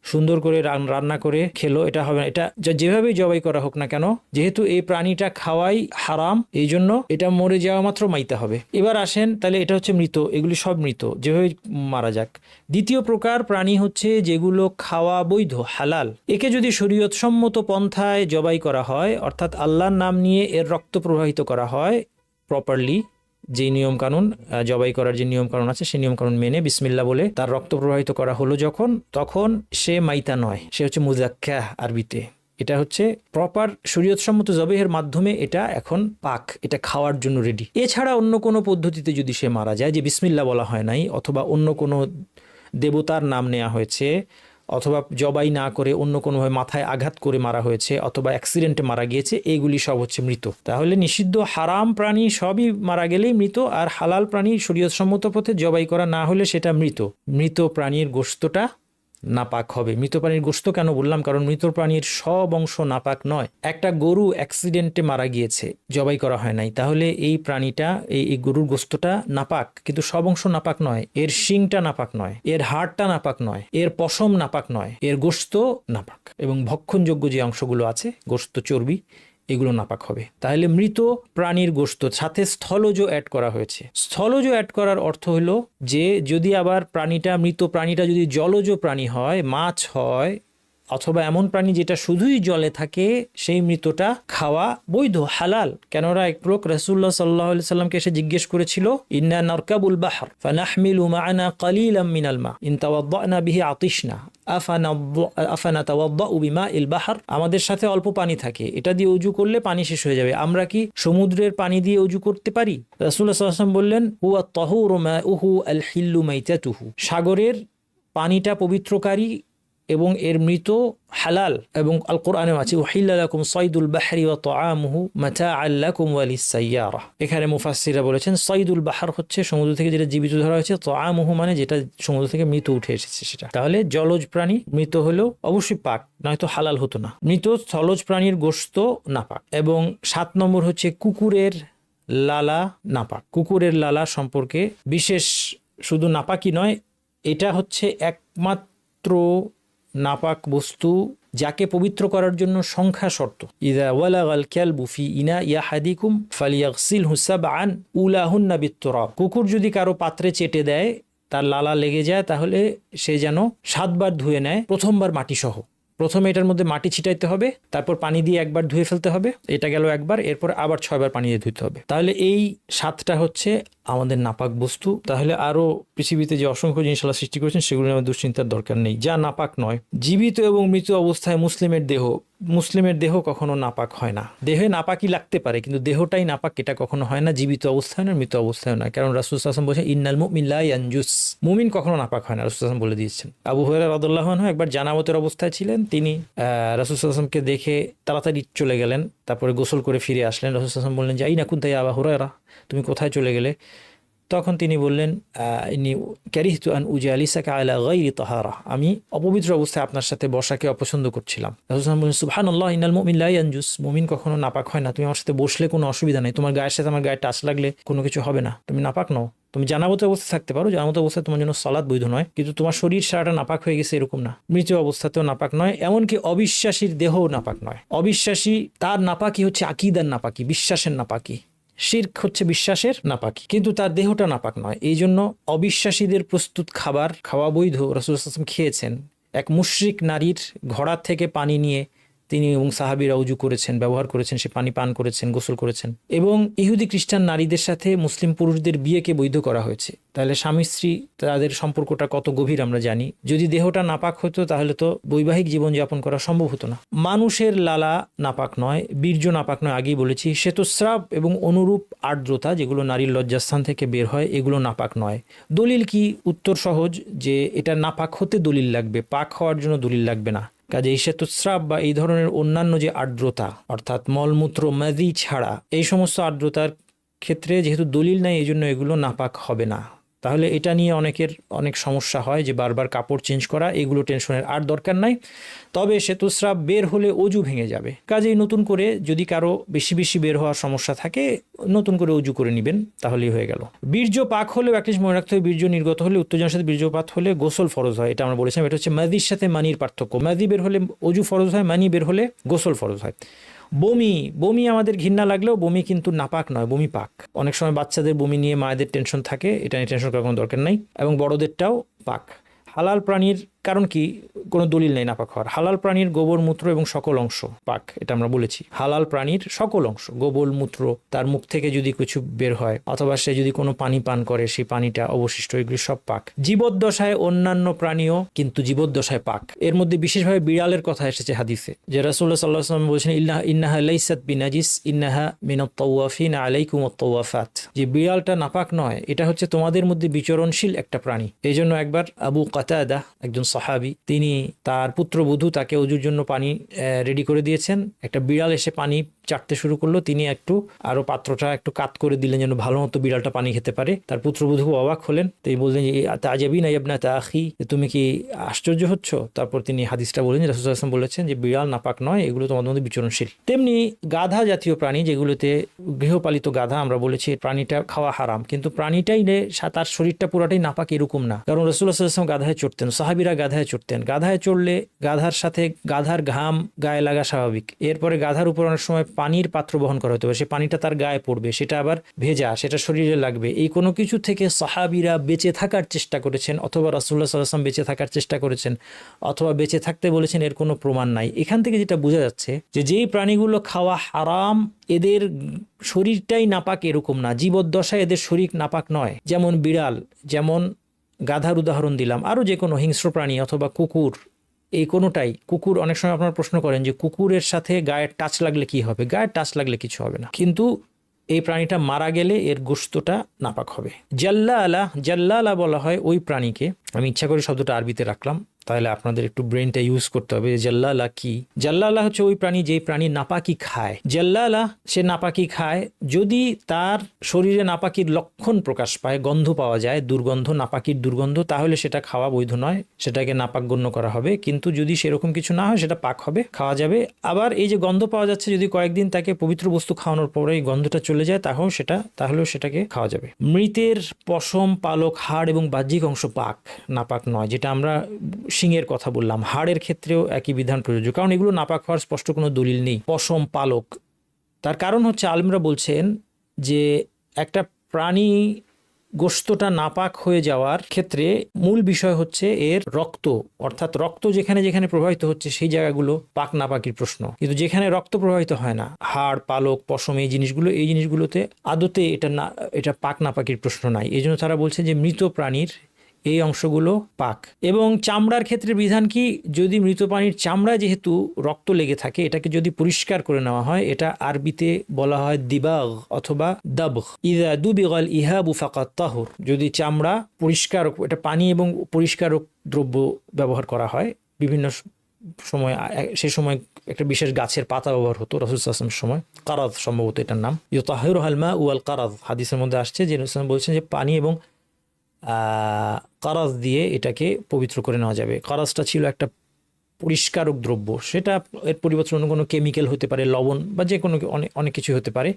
সুন্দর করে রান্না করে খেলো। এটা হবে না, এটা যেভাবেই জবাই করা হোক না কেন, যেহেতু এই প্রাণীটা খাওয়াই হারাম, এই জন্য এটা মরে যাওয়া মাত্র মাইতে হবে। এবার আসেন, তাহলে এটা হচ্ছে মৃত, এগুলি সব মৃত, যেভাবে মারা যাক। দ্বিতীয় প্রকার প্রাণী হচ্ছে যেগুলো খাওয়া বৈধ, হালাল। একে যদি শরীয়তসম্মত পন্থায় জবাই করা হয়, অর্থাৎ আল্লাহর নাম নিয়ে এর রক্ত প্রবাহিত করা হয় প্রপারলি, যে নিয়ম কানুন জবাই করার যে নিয়ম কানুন আছে সেই নিয়ম কানুন মেনে বিসমিল্লাহ বলে তার রক্ত প্রবাহিত করা হলো যখন, তখন সে মাইতা নয়, সে হচ্ছে মুজাক্কাহ আরবিতে। এটা হচ্ছে প্রপার শরীয়তসম্মত জবেহের মাধ্যমে এটা এখন পাক, এটা খাওয়ার জন্য রেডি। এছাড়া অন্য কোনো পদ্ধতিতে যদি সে মারা যায়, যে বিসমিল্লাহ বলা হয় নাই, অথবা অন্য কোনো দেবতার নাম নেওয়া হয়েছে, অথবা জবাই না করে অন্য কোনোভাবে মাথায় আঘাত করে মারা হয়েছে, অথবা অ্যাক্সিডেন্টে মারা গিয়েছে, এইগুলি সব হচ্ছে মৃত। তাহলে নিষিদ্ধ হারাম প্রাণী সবই মারা গেলেই মৃত, আর হালাল প্রাণী শরীয়তসম্মত পথে জবাই করা না হলে সেটা মৃত। মৃত প্রাণীর গোশতটা নাপাক হবে। মৃত প্রাণীর গোশত কেন বললাম? কারণ মৃত প্রাণীর সব অংশ নাপাক নয়। একটা গরু অ্যাক্সিডেন্টে মারা গিয়েছে, জবাই করা হয় নাই, তাহলে এই প্রাণীটা, এই গরুর গোশতটা নাপাক, কিন্তু সব অংশ নাপাক নয়। এর শিংটা নাপাক নয়, এর হাড়টা নাপাক নয়, এর পশম নাপাক নয়, এর গোশত নাপাক, এবং ভক্ষণযোগ্য যে অংশগুলো আছে, গোশত, চর্বি, এগুলো নাপাক হবে। তাহলে মৃত প্রাণীর গোশত, সাথে স্থলজ অ্যাড করা হয়েছে। স্থলজ অ্যাড করার অর্থ হলো যে যদি আবার প্রাণীটা, মৃত প্রাণীটা যদি জলজ প্রাণী হয়, মাছ হয়, অথবা এমন প্রাণী যেটা শুধুই জলে থাকে, সেই মৃতটা খাওয়া বৈধ, হালাল। কেননা এক লোক রাসূলুল্লাহ সাল্লাল্লাহু আলাইহি সাল্লামকে এসে জিজ্ঞেস করেছিল, ইন্না নারকাবুল বাহর ফানাহমিলু মা'ানা কালিলাম মিনাল মা ইন তাওয়াদ্দানা বিহি আতিশনা আফানাতাওয়াদ্দাউ বিমাইল বাহর, আমাদের সাথে অল্প পানি থাকে, এটা দিয়ে ওযু করলে পানি শেষ হয়ে যাবে, আমরা কি সমুদ্রের পানি দিয়ে ওযু করতে পারি? রাসূলুল্লাহ সাল্লাল্লাহু আলাইহি ওয়াসাল্লাম বললেন, হুয়া তাহুরু মাউহু আল হিল্লু মাইতাতুহু, সাগরের পানিটা পবিত্রকারী এবং এর মৃত হালাল। এবং আল কোরআনে আছে, উহিল্লা লাকুম সাইদুল বাহরি ওয়া তাআমুহু মাতাআল লাকুম ওয়া লিস-সাইয়ারা। এখানে মুফাসসিররা বলেছেন সাইদুল বাহর হচ্ছে সমুদ্র থেকে যেটা জীবিত ধরা হয়েছে, তাআমুহু মানে যেটা সমুদ্র থেকে মৃত উঠে এসেছে সেটা। তাহলে জলজ প্রাণী মৃত হলেও অবশ্যই পাক, নয়তো হালাল হতো না। মৃত স্থলজ প্রাণীর গোশত নাপাক। এবং 7 নম্বর হচ্ছে কুকুরের লালা নাপাক। কুকুরের লালা সম্পর্কে বিশেষ শুধু নাপাকই নয়, এটা হচ্ছে একমাত্র নাপাক বস্তু যাকে পবিত্র করার জন্য সংখ্যা শর্ত। ইযা ওয়ালাগাল কালবু ফি ইনাই আহাদিকুম ফালিয়াগসিলহু সাবআন উলাহুন্না বিত-তুরাব, কুকুর যদি কারো পাত্রে চেটে দেয়, তার লালা লেগে যায়, তাহলে সে যেন 7 বার ধুয়ে নেয়, প্রথমবার মাটি সহ। প্রথমে এটার মধ্যে মাটি ছিটাইতে হবে, তারপর পানি দিয়ে একবার ধুয়ে ফেলতে হবে, এটা গেল একবার, এরপর আবার 6 বার পানি দিয়ে ধুতে হবে। তাহলে এই 7টা হচ্ছে আমাদের নাপাক বস্তু। তাহলে আরো পৃথিবীতে যে অসংখ্য জিনিস আল্লাহ সৃষ্টি করেছেন সেগুলো নিয়ে আমাদের দুশ্চিন্তার দরকার নেই, যা নাপাক নয়। জীবিত এবং মৃত অবস্থায় মুসলিমের দেহ কখনো নাপাক হয় না। দেহে নাপাকি লাগতে পারে, কিন্তু দেহটাই নাপাক এটা কখনো হয় না, জীবিত অবস্থায় না, মৃত অবস্থায় না। কারণ রাসূল সাল্লাল্লাহু আলাইহি ওয়াসাল্লাম বলেছেন, ইন্নাল মুমিন লা ইয়ানজুস, মুমিন কখনো নাপাক হয় না, রাসূল সাল্লাল্লাহু আলাইহি ওয়াসাল্লাম বলে দিয়েছেন। আবু হুরায়রা রাদিয়াল্লাহু আনহু একবার জানাবতের অবস্থায় ছিলেন, তিনি রাসূল সাল্লাল্লাহু আলাইহি ওয়াসাল্লামকে দেখে তাড়াতাড়ি চলে গেলেন, তারপরে গোসল করে ফিরে আসলেন। রাসূল সাল্লাল্লাহু আলাইহি ওয়াসাল্লাম বললেন যে, আইনা কুনতা ইয়া আবু হুরায়রা, তুমি কোথায় চলে গেলে? তখন তিনি বললেন, ইন্নী কারিহতু আন উজালিসাকা আলা গায়রি তাহারা, আমি অপবিত্র অবস্থায় আপনার সাথে বসাকে অপছন্দ করছিলাম। রাসূল সাল্লাল্লাহু আলাইহি ওয়াসাল্লাম বললেন, সুবহানাল্লাহ, ইন্নাল মুমিন লা ইয়ানজুস, মুমিন কখনো নাপাক হয় না, তুমি আমার সাথে বসলে কোনো অসুবিধা নেই, তোমার গায়ের সাথে আমার গায়ে টাচ লাগলে কোনো কিছু হবে না, তুমি নাপাক নও। তুমি জানাবত অবস্থায় থাকতে পারো, জানাবত অবস্থায় তোমার জন্য সালাত বৈধ নয়, কিন্তু তোমার শরীর সারাটা নাপাক হয়ে গেছে এরকম না। মৃত অবস্থাতেও নাপাক নয়, এমনকি অবিশ্বাসীর দেহও নাপাক নয়। অবিশ্বাসী, তার নাপাকি হচ্ছে আকীদার নাপাকি, বিশ্বাসের নাপাকি। শিরক হচ্ছে বিশ্বাসের নাপাকি, কিন্তু তার দেহটা নাপাক নয়। এই জন্য অবিশ্বাসীদের প্রস্তুত খাবার খাওয়া বৈধ। রাসূল সাল্লাল্লাহু আলাইহি ওয়াসাল্লাম খেয়েছেন। এক মুশরিক নারীর ঘোড়া থেকে পানি নিয়ে তিনি এবং সাহাবীরা উজু করেছেন, ব্যবহার করেছেন, সে পানি পান করেছেন, গোসল করেছেন। এবং ইহুদি খ্রিস্টান নারীদের সাথে মুসলিম পুরুষদের বিয়েকে বৈধ করা হয়েছে। তাহলে স্বামী স্ত্রী তাদের সম্পর্কটা কত গভীর আমরা জানি। যদি দেহটা নাপাক হতো তাহলে তো বৈবাহিক জীবনযাপন করা সম্ভব হতো না। মানুষের লালা নাপাক নয়, বীর্য নাপাক নয়, আগেই বলেছি। শ্বেতস্রাব এবং অনুরূপ আর্দ্রতা যেগুলো নারীর লজ্জাস্থান থেকে বের হয় এগুলো নাপাক নয়। দলিল কি? উত্তর সহজ, যে এটা নাপাক হতে দলিল লাগবে, পাক হওয়ার জন্য দলিল লাগবে না। কাজে এই শ্বেতস্রাব বা এই ধরনের অন্যান্য যে আর্দ্রতা, অর্থাৎ মলমূত্র, মাদি ছাড়া এই সমস্ত আর্দ্রতার ক্ষেত্রে যেহেতু দলিল নাই, এই জন্য এগুলো নাপাক হবে না। তাহলে এটা নিয়ে অনেকের অনেক সমস্যা হয় যে বারবার কাপড় চেঞ্জ করা, এগুলো টেনশনের আর দরকার নাই। তবে শ্বেতস্রাব বের হলে অজু ভেঙে যাবে, কাজেই নতুন করে যদি কারো বেশি বেশি বের হওয়ার সমস্যা থাকে নতুন করে অজু করে নেবেন, তাহলেই হয়ে গেল। বীর্য পাক হলেও একটা জিনিস মনে রাখতে হবে, বীর্য নির্গত হলে, উত্তেজনার সাথে বীর্যপাত হলে গোসল ফরজ হয়। এটা আমরা বলেছিলাম। এটা হচ্ছে মাদির সাথে মানির পার্থক্য। মাদি বের হলে অজু ফরজ হয়, মানি বের হলে গোসল ফরজ হয়। বমি আমাদের ঘৃণা লাগলেও বমি কিন্তু নাপাক নয়, বমি পাক। অনেক সময় বাচ্চাদের বমি নিয়ে মায়েদের টেনশন থাকে, এটা নিয়ে টেনশন করার কোনো দরকার নাই। এবং বড়দেরটাও পাক। হালাল প্রাণীর কারণ কি? কোনো দলিল নেই নাপাক হওয়ার। হালাল প্রাণীর গোবর মূত্র এবং সকল অংশ পাক, এটা আমরা বলেছি। হালাল প্রাণীর সকল অংশ, গোবর মূত্র, তার মুখ থেকে যদি কিছু বের হয় অথবা সে যদি কোনো পানি পান করে সেই পানিটা অবশিষ্ট, এগুলি সব পাক। জীবদ্দশায় অন্যান্য প্রাণীও কিন্তু জীবদ্দশায় পাক। এর মধ্যে বিশেষভাবে বিড়ালের কথা এসেছে হাদিসে, যে রাসূলুল্লাহ সাল্লাল্লাহু আলাইহি ওয়াসাল্লাম বলেছেন ইন্নাহা লাইসাত বিনাজিস ইন্নাহা মিনাত তাওয়াফিন আলাইকুমুত তাওয়াফাত, যে বিড়ালটা নাপাক নয়, এটা হচ্ছে তোমাদের মধ্যে বিচরণশীল একটা প্রাণী। এই জন্য একবার আবু কাতাদা, একজন সাহাবী, তিনি তার পুত্রবধূ তাকে ওজুর জন্য পানি রেডি করে দিয়েছেন। একটা বিড়াল এসে পানি চাটতে শুরু করলো, তিনি একটু আরো পাত্রটা একটু কাত করে দিলেন যেন ভালো মতো বিড়ালটা পানি খেতে পারে। তার পুত্রবধূ অবাক হলেন, তিনি বললেন যে তাজাবিনা ইবনা তাখি, তুমি কি আশ্চর্য হচ্ছ? তারপর তিনি হাদিসটা বলেন, রাসূলুল্লাহ সাল্লাল্লাহু আলাইহি ওয়াসাল্লাম বলেছেন যে বিড়াল নাপাক নয়, এগুলো তোমাদের মধ্যে বিচরণশীল। তেমনি গাধা জাতীয় প্রাণী, যেগুলোতে গৃহপালিত গাধা আমরা বলেছি প্রাণীটা খাওয়া হারাম, কিন্তু প্রাণীটাই তার শরীরটা পুরাটাই নাপাক এরকম না। কারণ রাসূলুল্লাহ সাল্লাল্লাহু আলাইহি ওয়াসাল্লাম গাধায় চড়তেন, সাহাবীরা গাধায় চড়তেন। গাধায় চড়লে গাধার সাথে গাধার ঘাম গায়ে লাগা স্বাভাবিক। এরপরে গাধার উপর অনেক সময় পানির পাত্র বহন করা হতে পারে, সে পানিটা তার গায়ে পড়বে, সেটা আবার ভেজা, সেটা শরীরে লাগবে। এই কোনো কিছু থেকে সাহাবীরা বেঁচে থাকার চেষ্টা করেছেন, অথবা রাসূলুল্লাহ সাল্লাল্লাহু আলাইহি ওয়াসাল্লাম বেঁচে থাকার চেষ্টা করেছেন, অথবা বেঁচে থাকতে বলেছেন, এর কোনো প্রমাণ নাই। এখান থেকে যেটা বোঝা যাচ্ছে যে যেই প্রাণীগুলো খাওয়া হারাম এদের শরীরটাই নাপাক এরকম না, জীবদ্দশায় এদের শরীর নাপাক নয়। যেমন বিড়াল, যেমন গাধার উদাহরণ দিলাম, আরও যে কোনো হিংস্র প্রাণী অথবা কুকুর, এই কোনোটাই। কুকুর, অনেক সময় আপনারা প্রশ্ন করেন যে কুকুরের সাথে গায়ের টাচ লাগলে কি হবে? গায়ের টাচ লাগলে কিছু হবে না, কিন্তু এই প্রাণীটা মারা গেলে এর গোশতটা নাপাক হবে। জাল্লালা বলা হয় ওই প্রাণীকে, আমি ইচ্ছা করে শব্দটা আরবিতে রাখলাম, তাহলে আপনাদের একটু ব্রেনটা ইউজ করতে হবে। জাল্লালা কি? জাল্লালা হচ্ছে ওই প্রাণী যেই প্রাণী নাপাকি খায়। জাল্লালা সে নাপাকি খায় যদি তার শরীরে নাপাকির লক্ষণ প্রকাশ পায়, গন্ধ পাওয়া যায়, দুর্গন্ধ, নাপাকির দুর্গন্ধ, তাহলে সেটা খাওয়া বৈধ নয়, সেটাকে নাপাক গণ্য করা হবে। কিন্তু যদি সেরকম কিছু না হয় সেটা পাক হবে, খাওয়া যাবে। আবার এই যে গন্ধ পাওয়া যাচ্ছে, যদি কয়েকদিন তাকে পবিত্র বস্তু খাওয়ানোর পরে এই গন্ধটা চলে যায় তাহলেও সেটাকে খাওয়া যাবে। মৃতের পশম, পালক, হাড় এবং বাহ্যিক অংশ পাক, নাপাক নয়। যেটা আমরা শিংয়ের কথা বললাম, হাড়ের ক্ষেত্রেও একই বিধান প্রযোজ্য, কারণ এগুলো নাপাক হওয়ার স্পষ্ট কোনো দলিল নেই। পশম, পালক, তার কারণ হচ্ছে আলেমরা বলছেন যে একটা প্রাণী গোশতটা নাপাক হয়ে যাওয়ার ক্ষেত্রে মূল বিষয় হচ্ছে এর রক্ত, অর্থাৎ রক্ত যেখানে যেখানে প্রবাহিত হচ্ছে সেই জায়গাগুলো পাক নাপাকির প্রশ্ন। কিন্তু যেখানে রক্ত প্রবাহিত হয় না, হাড়, পালক, পশম, এই জিনিসগুলোতে আদতে এটা পাক নাপাকির প্রশ্ন নাই। এই জন্য তারা বলছে যে মৃত প্রাণীর এই অংশগুলো পাক। এবং চামড়ার ক্ষেত্রে বিধান কি? যদি মৃত প্রাণীর চামড়ায় যেহেতু রক্ত লেগে থাকে, এটাকে যদি পরিষ্কার করে নেওয়া হয়, এটা আরবিতে বলা হয় দিবাগ অথবা দাবগ। ইযা দুবিগাল ইহাবু ফাকাত তাহুর, যদি চামড়া পরিষ্কার, এটা পানি এবং পরিষ্কারক দ্রব্য ব্যবহার করা হয় বিভিন্ন সময়, সে সময় একটা বিশেষ গাছের পাতা ব্যবহার হতো রাসূল সাল্লাল্লাহু আলাইহি ওয়াসাল্লামের সময়, কারাদ সম্ভবত এটার নাম। ইউতাহিরুহাল মা ওয়াল কারাদ, হাদিসের মধ্যে আসছে যে রাসূল বলছেন যে পানি এবং কারাজ দিয়ে এটাকে পবিত্র করে নেওয়া যাবে। কারাজটা ছিল একটা পরিষ্কারক দ্রব্য, সেটা এর পরিবর্তে অন্য কোনো কেমিক্যাল হতে পারে, লবণ বা যে কোনো অনেক কিছু হতে পারে।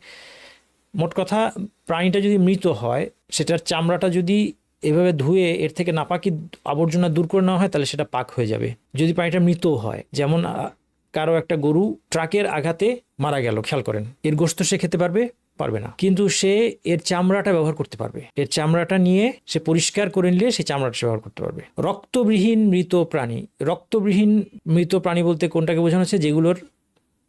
মোট কথা, প্রাণীটা যদি মৃত হয়, সেটার চামড়াটা যদি এভাবে ধুয়ে এর থেকে নাপাকি আবর্জনা দূর করে নেওয়া হয়, তাহলে সেটা পাক হয়ে যাবে। যদি প্রাণীটা মৃত হয়, যেমন কারো একটা গরু ট্রাকের আঘাতে মারা গেল, খেয়াল করেন, এর গোশত সে খেতে পারবে না, কিন্তু সে এর চামড়াটা ব্যবহার করতে পারবে। এর চামড়াটা নিয়ে সে পরিষ্কার করে নিলে সেই চামড়াটা সে ব্যবহার করতে পারবে। রক্তবিহীন মৃত প্রাণী, রক্তবিহীন মৃত প্রাণী বলতে কোনটাকে বোঝানো হচ্ছে? যেগুলোর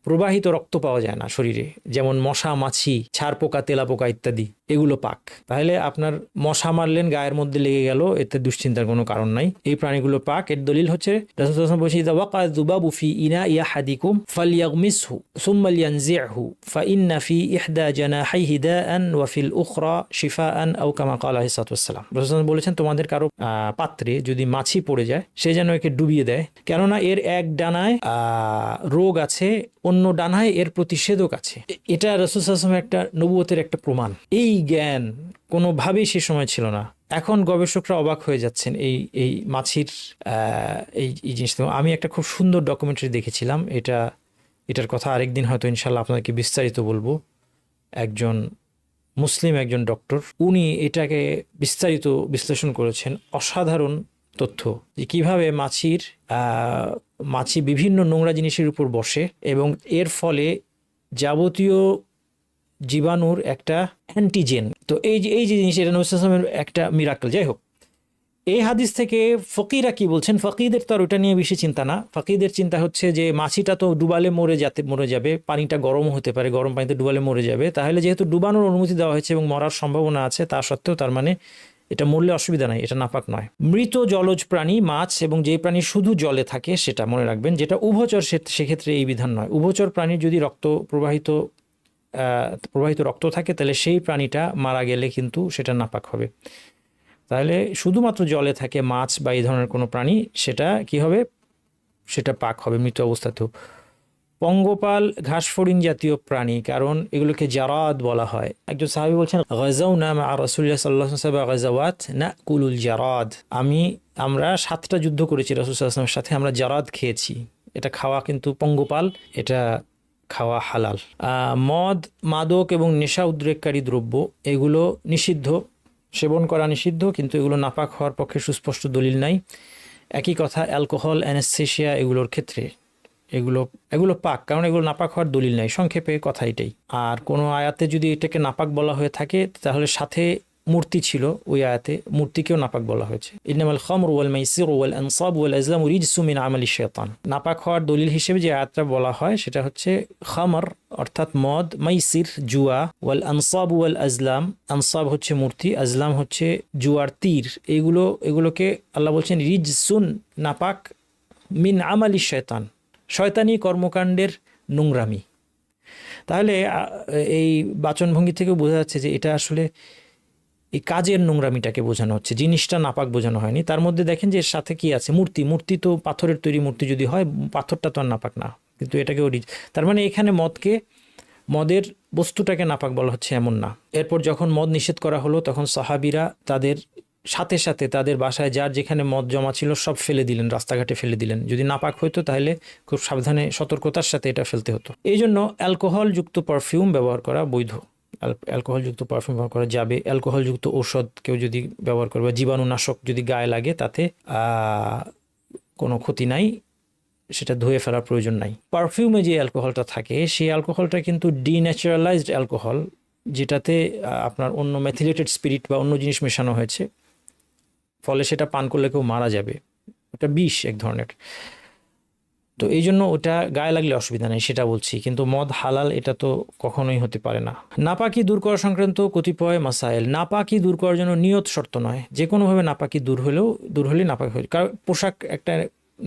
প্রবাহিত রক্ত পাওয়া যায় না শরীরে, যেমন মশা, মাছি, ছার পোকা, তেলা পোকা ইত্যাদি, এগুলো পাক। তাহলে আপনার মশা মারলেন, গায়ের মধ্যে লেগে গেল, এতে দুশ্চিন্তার কোনো কারণ নাই, এই প্রাণীগুলো পাক। এর দলিল হচ্ছে রাসূল সাল্লাল্লাহু আলাইহি ওয়াসাল্লাম বলেছেন, ইযা ওয়াকা যুবাবু ফি ইনাই আহাদিকুম ফালইয়াগমিসহু সুম্মা লিয়ানজিহু ফাইন্না ফি ইহদা জানাহাইহি দাআন ওয়া ফিল উখরা শিফাআন আও কামা ক্বালা আলাইহিস সালাতু ওয়াস সালাম। রাসূল সাল্লাল্লাহু আলাইহি ওয়াসাল্লাম বলেছেন, তোমাদের কারো পাত্রে যদি মাছি পড়ে যায়, সে যেন একে ডুবিয়ে দেয়, কেননা এর এক ডানায় রোগ আছে, অন্য ডানায় এর প্রতিষেধক আছে। এটা রাসূল সাল্লাল্লাহু আলাইহি ওয়াসাল্লামের একটা নবুয়তের একটা প্রমাণ। এই জ্ঞান কোনোভাবেই সে সময় ছিল না। এখন গবেষকরা অবাক হয়ে যাচ্ছেন এই মাছির এই জিনিসটা। আমি একটা খুব সুন্দর ডকুমেন্টারি দেখেছিলাম, এটার কথা আরেকদিন হয়তো ইনশাল্লাহ আপনাদেরকে বিস্তারিত বলবো। একজন মুসলিম একজন ডক্টর, উনি এটাকে বিস্তারিত বিশ্লেষণ করেছেন। অসাধারণ তথ্য যে কীভাবে মাছি বিভিন্ন নোংরা জিনিসের উপর বসে এবং এর ফলে যাবতীয় জীবাণুর একটা অ্যান্টিজেন। তো এই যে জিনিস, এটা নবী সাল্লাল্লাহু আলাইহি ওয়াসাল্লামের একটা মিরাকল। যাই হোক, এই হাদিস থেকে ফকিরা কি বলছেন? ফকিদের তো আর ওটা নিয়ে বেশি চিন্তা না। ফকিদের চিন্তা হচ্ছে যে মাছিটা তো ডুবালে মরে যাবে, পানিটা গরম হতে পারে, গরম পানিতে ডুবালে মরে যাবে। তাহলে যেহেতু ডুবানোর অনুমতি দেওয়া হয়েছে এবং মরার সম্ভাবনা আছে, তা সত্ত্বেও তার মানে এটা মরলে অসুবিধা নাই, এটা নাপাক নয়। মৃত জলজ প্রাণী, মাছ এবং যে প্রাণী শুধু জলে থাকে, সেটা মনে রাখবেন। যেটা উভচর, সেক্ষেত্রে এই বিধান নয়। উভচর প্রাণীর যদি প্রবাহিত রক্ত থাকে, তাহলে সেই প্রাণীটা মারা গেলে কিন্তু সেটা নাপাক হবে। তাহলে শুধুমাত্র জলে থাকে মাছ বা এই ধরনের কোনো প্রাণী, সেটা কি হবে? সেটা পাক হবে মৃত অবস্থাতেও। পঙ্গপাল, ঘাসফড়িং জাতীয় প্রাণী, কারণ এগুলোকে জারাদ বলা হয়। একজন সাহাবী বলছেন, গাযাউনা মা রাসূলিল্লাহ সাল্লাল্লাহু আলাইহি ওয়াসাল্লাম গাযাওয়াত নাকুলুল জারাদ। আমরা 7টা যুদ্ধ করেছি রাসূল সাল্লাল্লাহু আলাইহি ওয়াসাল্লামের সাথে, আমরা জারাদ খেয়েছি। এটা খাওয়া কিন্তু পঙ্গপাল, এটা খাওয়া হালাল। মদ, মাদক এবং নেশা উদ্রেককারী দ্রব্য, এগুলো নিষিদ্ধ, সেবন করা নিষিদ্ধ, কিন্তু এগুলো নাপাক হওয়ার পক্ষে সুস্পষ্ট দলিল নাই। একই কথা অ্যালকোহল, অ্যানেস্থেশিয়া, এগুলোর ক্ষেত্রে এগুলো পাক, কারণ এগুলো নাপাক হওয়ার দলিল নাই। সংক্ষেপে কথা এটাই। আর কোনো আয়াতে যদি এটাকে নাপাক বলা হয়ে থাকে, তাহলে সাথে মূর্তি ছিল, ওই আয়াতে মূর্তিকেও নাপাক বলা হয়েছে। ইন্নামাল খামরু ওয়াল মাইসিরু ওয়াল আনসাবু ওয়াল আজলামু রিজসুম মিন আমালি শাইতান। নাপাক হওয়ার দলিল হিসেবে যে আয়াতটা বলা হয় সেটা হচ্ছে খামর অর্থাৎ মদ, মাইসির জুয়া, ওয়াল আনসাবু ওয়াল আজলাম, আনসাব হচ্ছে মূর্তি, আজলাম হচ্ছে জুয়ার তীর। এগুলোকে আল্লাহ বলছেন রিজসুন, নাপাক, মিন আমালি শাইতান, শয়তানি কর্মকাণ্ডের নোংরামি। তাহলে এই বাচনভঙ্গি থেকে বোঝা যাচ্ছে যে এটা আসলে এই কাজের নোংরামিটাকে বোঝানো হচ্ছে, জিনিসটা নাপাক বোঝানো হয়নি। তার মধ্যে দেখেন যে এর সাথে কি আছে, মূর্তি তো পাথরের তৈরি মূর্তি যদি হয়, পাথরটা তো আর নাপাক না, কিন্তু এটাকে তার মানে এখানে মদের বস্তুটাকে নাপাক বলা হচ্ছে এমন না। এরপর যখন মদ নিষেধ করা হলো, তখন সাহাবীরা তাদের সাথে তাদের বাসায় যার যেখানে মদ জমা ছিল সব ফেলে দিলেন, রাস্তাঘাটে ফেলে দিলেন। যদি নাপাক হইতো তাহলে খুব সাবধানে, সতর্কতার সাথে এটা ফেলতে হতো। এই জন্য অ্যালকোহলযুক্ত পারফিউম ব্যবহার করা বৈধ, অ্যালকোহলযুক্ত পারফিউম ব্যবহার করা যাবে। অ্যালকোহলযুক্ত ঔষধ কেউ যদি ব্যবহার করে বা জীবাণুনাশক যদি গায়ে লাগে, তাতে কোনো ক্ষতি নাই, সেটা ধুয়ে ফেলার প্রয়োজন নাই। পারফিউমে যে অ্যালকোহলটা থাকে, সেই অ্যালকোহলটা কিন্তু ডিন্যাচারালাইজড অ্যালকোহল, যেটাতে আপনার অন্য মেথিলেটেড স্পিরিট বা অন্য জিনিস মেশানো হয়েছে, ফলে সেটা পান করলে কেউ মারা যাবে। ওটা বিষ এক ধরনের। তো এই জন্য ওটা গায়ে লাগলে অসুবিধা নেই, সেটা বলছি। কিন্তু মদ হালাল এটা তো কখনোই হতে পারে না। নাপাকি দূর করা সংক্রান্ত কতিপয় মাসাইল। নাপাকি দূর করার জন্য নিয়ত শর্ত নয়, যে কোনোভাবে নাপাকি দূর হলেই নাপাকি হয়। কারণ পোশাক একটা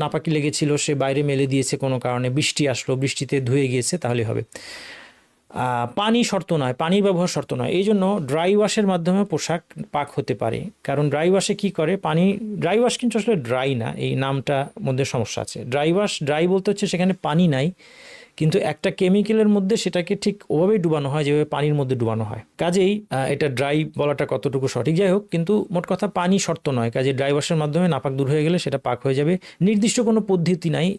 নাপাকি লেগেছিল, সে বাইরে মেলে দিয়েছে কোনো কারণে, বৃষ্টি আসলো, বৃষ্টিতে ধুয়ে গিয়েছে, তাহলে হবে। পানি শর্ত নয়, পানির ব্যবহার শর্ত নয়। এই জন্য ড্রাই ওয়াশের মাধ্যমে পোশাক পাক হতে পারে। কারণ ড্রাই ওয়াশে কী করে, ড্রাই ওয়াশ কিন্তু আসলে ড্রাই না, এই নামটার মধ্যে সমস্যা আছে। ড্রাই বলতে হচ্ছে সেখানে পানি নাই, কিন্তু একটা কেমিক্যালের মধ্যে সেটাকে ঠিক ওভাবেই ডুবানো হয় যেভাবে পানির মধ্যে ডুবানো হয়। কাজেই এটা ড্রাই বলাটা কতটুকু সঠিক, যাই হোক, কিন্তু মোট কথা পানি শর্ত নয়। কাজে ড্রাই ওয়াশের মাধ্যমে নাপাক দূর হয়ে গেলে সেটা পাক হয়ে যাবে। নির্দিষ্ট কোনো পদ্ধতি নাই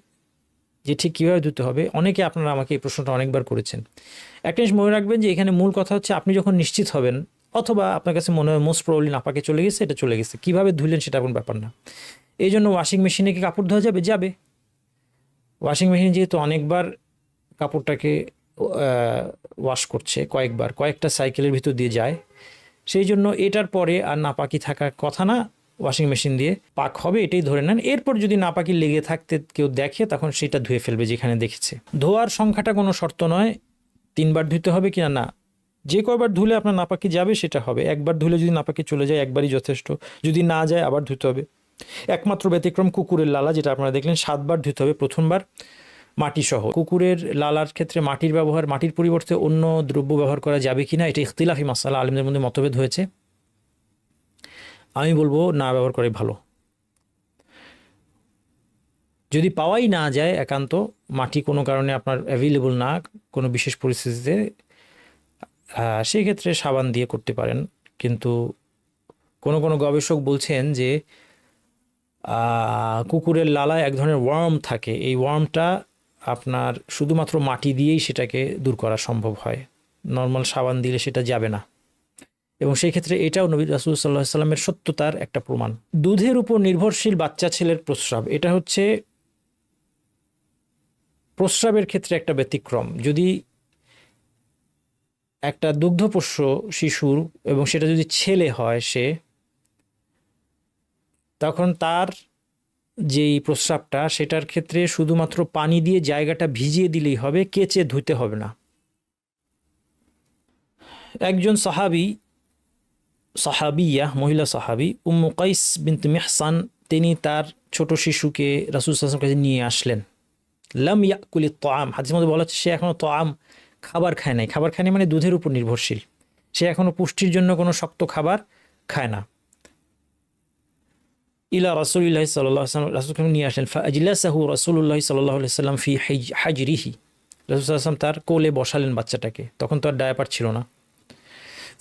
যে ঠিক কীভাবে ধুতে হবে। অনেকে আপনারা আমাকে এই প্রশ্নটা অনেকবার করেছেন। একটা জিনিস মনে রাখবেন যে এখানে মূল কথা হচ্ছে আপনি যখন নিশ্চিত হবেন, অথবা আপনার কাছে মনে হয় মোস্ট প্রবলি নাপাকে চলে গেছে, এটা চলে গেছে, কীভাবে ধুলেন সেটা কোনো ব্যাপার না। এই জন্য ওয়াশিং মেশিনে কি কাপড় ধোয়া যাবে। ওয়াশিং মেশিন যেহেতু অনেকবার কাপড়টাকে ওয়াশ করছে, কয়েকটা সাইকেলের ভিতর দিয়ে যায়, সেই জন্য এটার পরে আর নাপাকি থাকার কথা না। ওয়াশিং মেশিন দিয়ে পাক হবে এটাই ধরে নেন। এরপর যদি নাপাকি লেগে থাকতে কেউ দেখে তখন সেটা ধুয়ে ফেলবে যেখানে দেখেছে। ধোয়ার সংখ্যাটা কোনো শর্ত নয়, 3 বার ধুতে হবে কিনা না, যে কয়বার ধুলে আপনার নাপাকি যাবে সেটা হবে। একবার ধুলে যদি নাপাকি চলে যায় একবারই যথেষ্ট, যদি না যায় আবার ধুতে হবে। একমাত্র ব্যতিক্রম কুকুরের লালা, যেটা আপনারা দেখলেন 7 বার ধুতে হবে, প্রথমবার মাটি সহ। কুকুরের লালার ক্ষেত্রে মাটির ব্যবহার, মাটির পরিবর্তে অন্য দ্রব্য ব্যবহার করা যাবে কিনা এটা ইখতিলাফি মাসালা, আলেমদের মধ্যে মতভেদ হয়েছে। আমি বলবো না ব্যবহার করে ভালো। যদি পাওয়াই না যায় একান্ত, মাটি কোনো কারণে আপনার অ্যাভেলেবল না কোনো বিশেষ পরিস্থিতিতে, সেই ক্ষেত্রে সাবান দিয়ে করতে পারেন। কিন্তু কোনো কোনো গবেষক বলছেন যে কুকুরের লালায় এক ধরনের ওয়ার্ম থাকে, এই ওয়ার্মটা আপনার শুধুমাত্র মাটি দিয়েই সেটাকে দূর করা সম্ভব হয়, নর্মাল সাবান দিলে সেটা যাবে না। এবং সেই ক্ষেত্রে এটাও নবী রাসূল সাল্লাল্লাহু আলাইহি সাল্লামের সত্যতার একটা প্রমাণ। দুধের উপর নির্ভরশীল বাচ্চা ছেলের প্রস্রাব, এটা হচ্ছে প্রস্রাবের ক্ষেত্রে একটা ব্যতিক্রম। যদি একটা দুগ্ধপোষ্য শিশুর, এবং সেটা যদি ছেলে হয়, সে তখন তার যেই প্রস্রাবটা সেটার ক্ষেত্রে শুধুমাত্র পানি দিয়ে জায়গাটা ভিজিয়ে দিলেই হবে, কেচে ধুতে হবে না। একজন সাহাবিয়া মহিলা সাহাবি উম্মু কাইস বিনত মিহসান, তিনি তার ছোট শিশুকে রাসূল সাল্লাল্লাহু আলাইহি ওয়াসাল্লামের কাছে নিয়ে আসলেন। লাম ইয়াকুলি তাআম, হাদিসের মধ্যে বলা হচ্ছে সে এখনো তাআম খাবার খায় নাই। খাবার খায় নাই মানে দুধের উপর নির্ভরশীল, সে এখনো পুষ্টির জন্য কোনো শক্ত খাবার খায় না। ইলা রাসূলিল্লাহ সাল্লাল্লাহু আলাইহি ওয়াসাল্লাম, রাসূলকে নিয়ে আসলেন। ফাআজলাসাহু রাসূলুল্লাহ সাল্লাল্লাহু আলাইহি ওয়াসাল্লাম ফি হাজরিহি, রাসূল সাল্লাল্লাহু আলাইহি ওয়াসাল্লাম তার কোলে বসালেন বাচ্চাটাকে, তখন তো আর ডায়াপার ছিল না।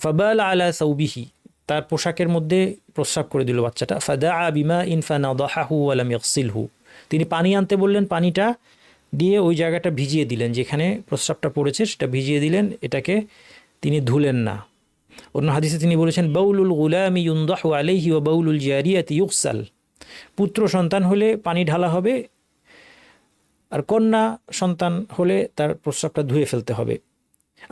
ফাবাল আলা সাউবিহি, তার পোশাকের মধ্যে প্রস্রাব করে দিল বাচ্চাটা। ফাদাআ বিমাইন ফানাদাহু ওয়া লাম ইয়াগসিলহু, তিনি পানি আনতে বললেন, পানিটা দিয়ে ওই জায়গাটা ভিজিয়ে দিলেন, যেখানে প্রস্রাবটা পড়েছে সেটা ভিজিয়ে দিলেন, এটাকে তিনি ধুলেন না। অন্য হাদিসে তিনি বলেছেন বাউলুল গুলামি ইউনদাহু আলাইহি ওয়া বাউলুল জারিয়াতি ইউগসাল, পুত্র সন্তান হলে পানি ঢালা হবে, আর কন্যা সন্তান হলে তার প্রস্রাবটা ধুয়ে ফেলতে হবে।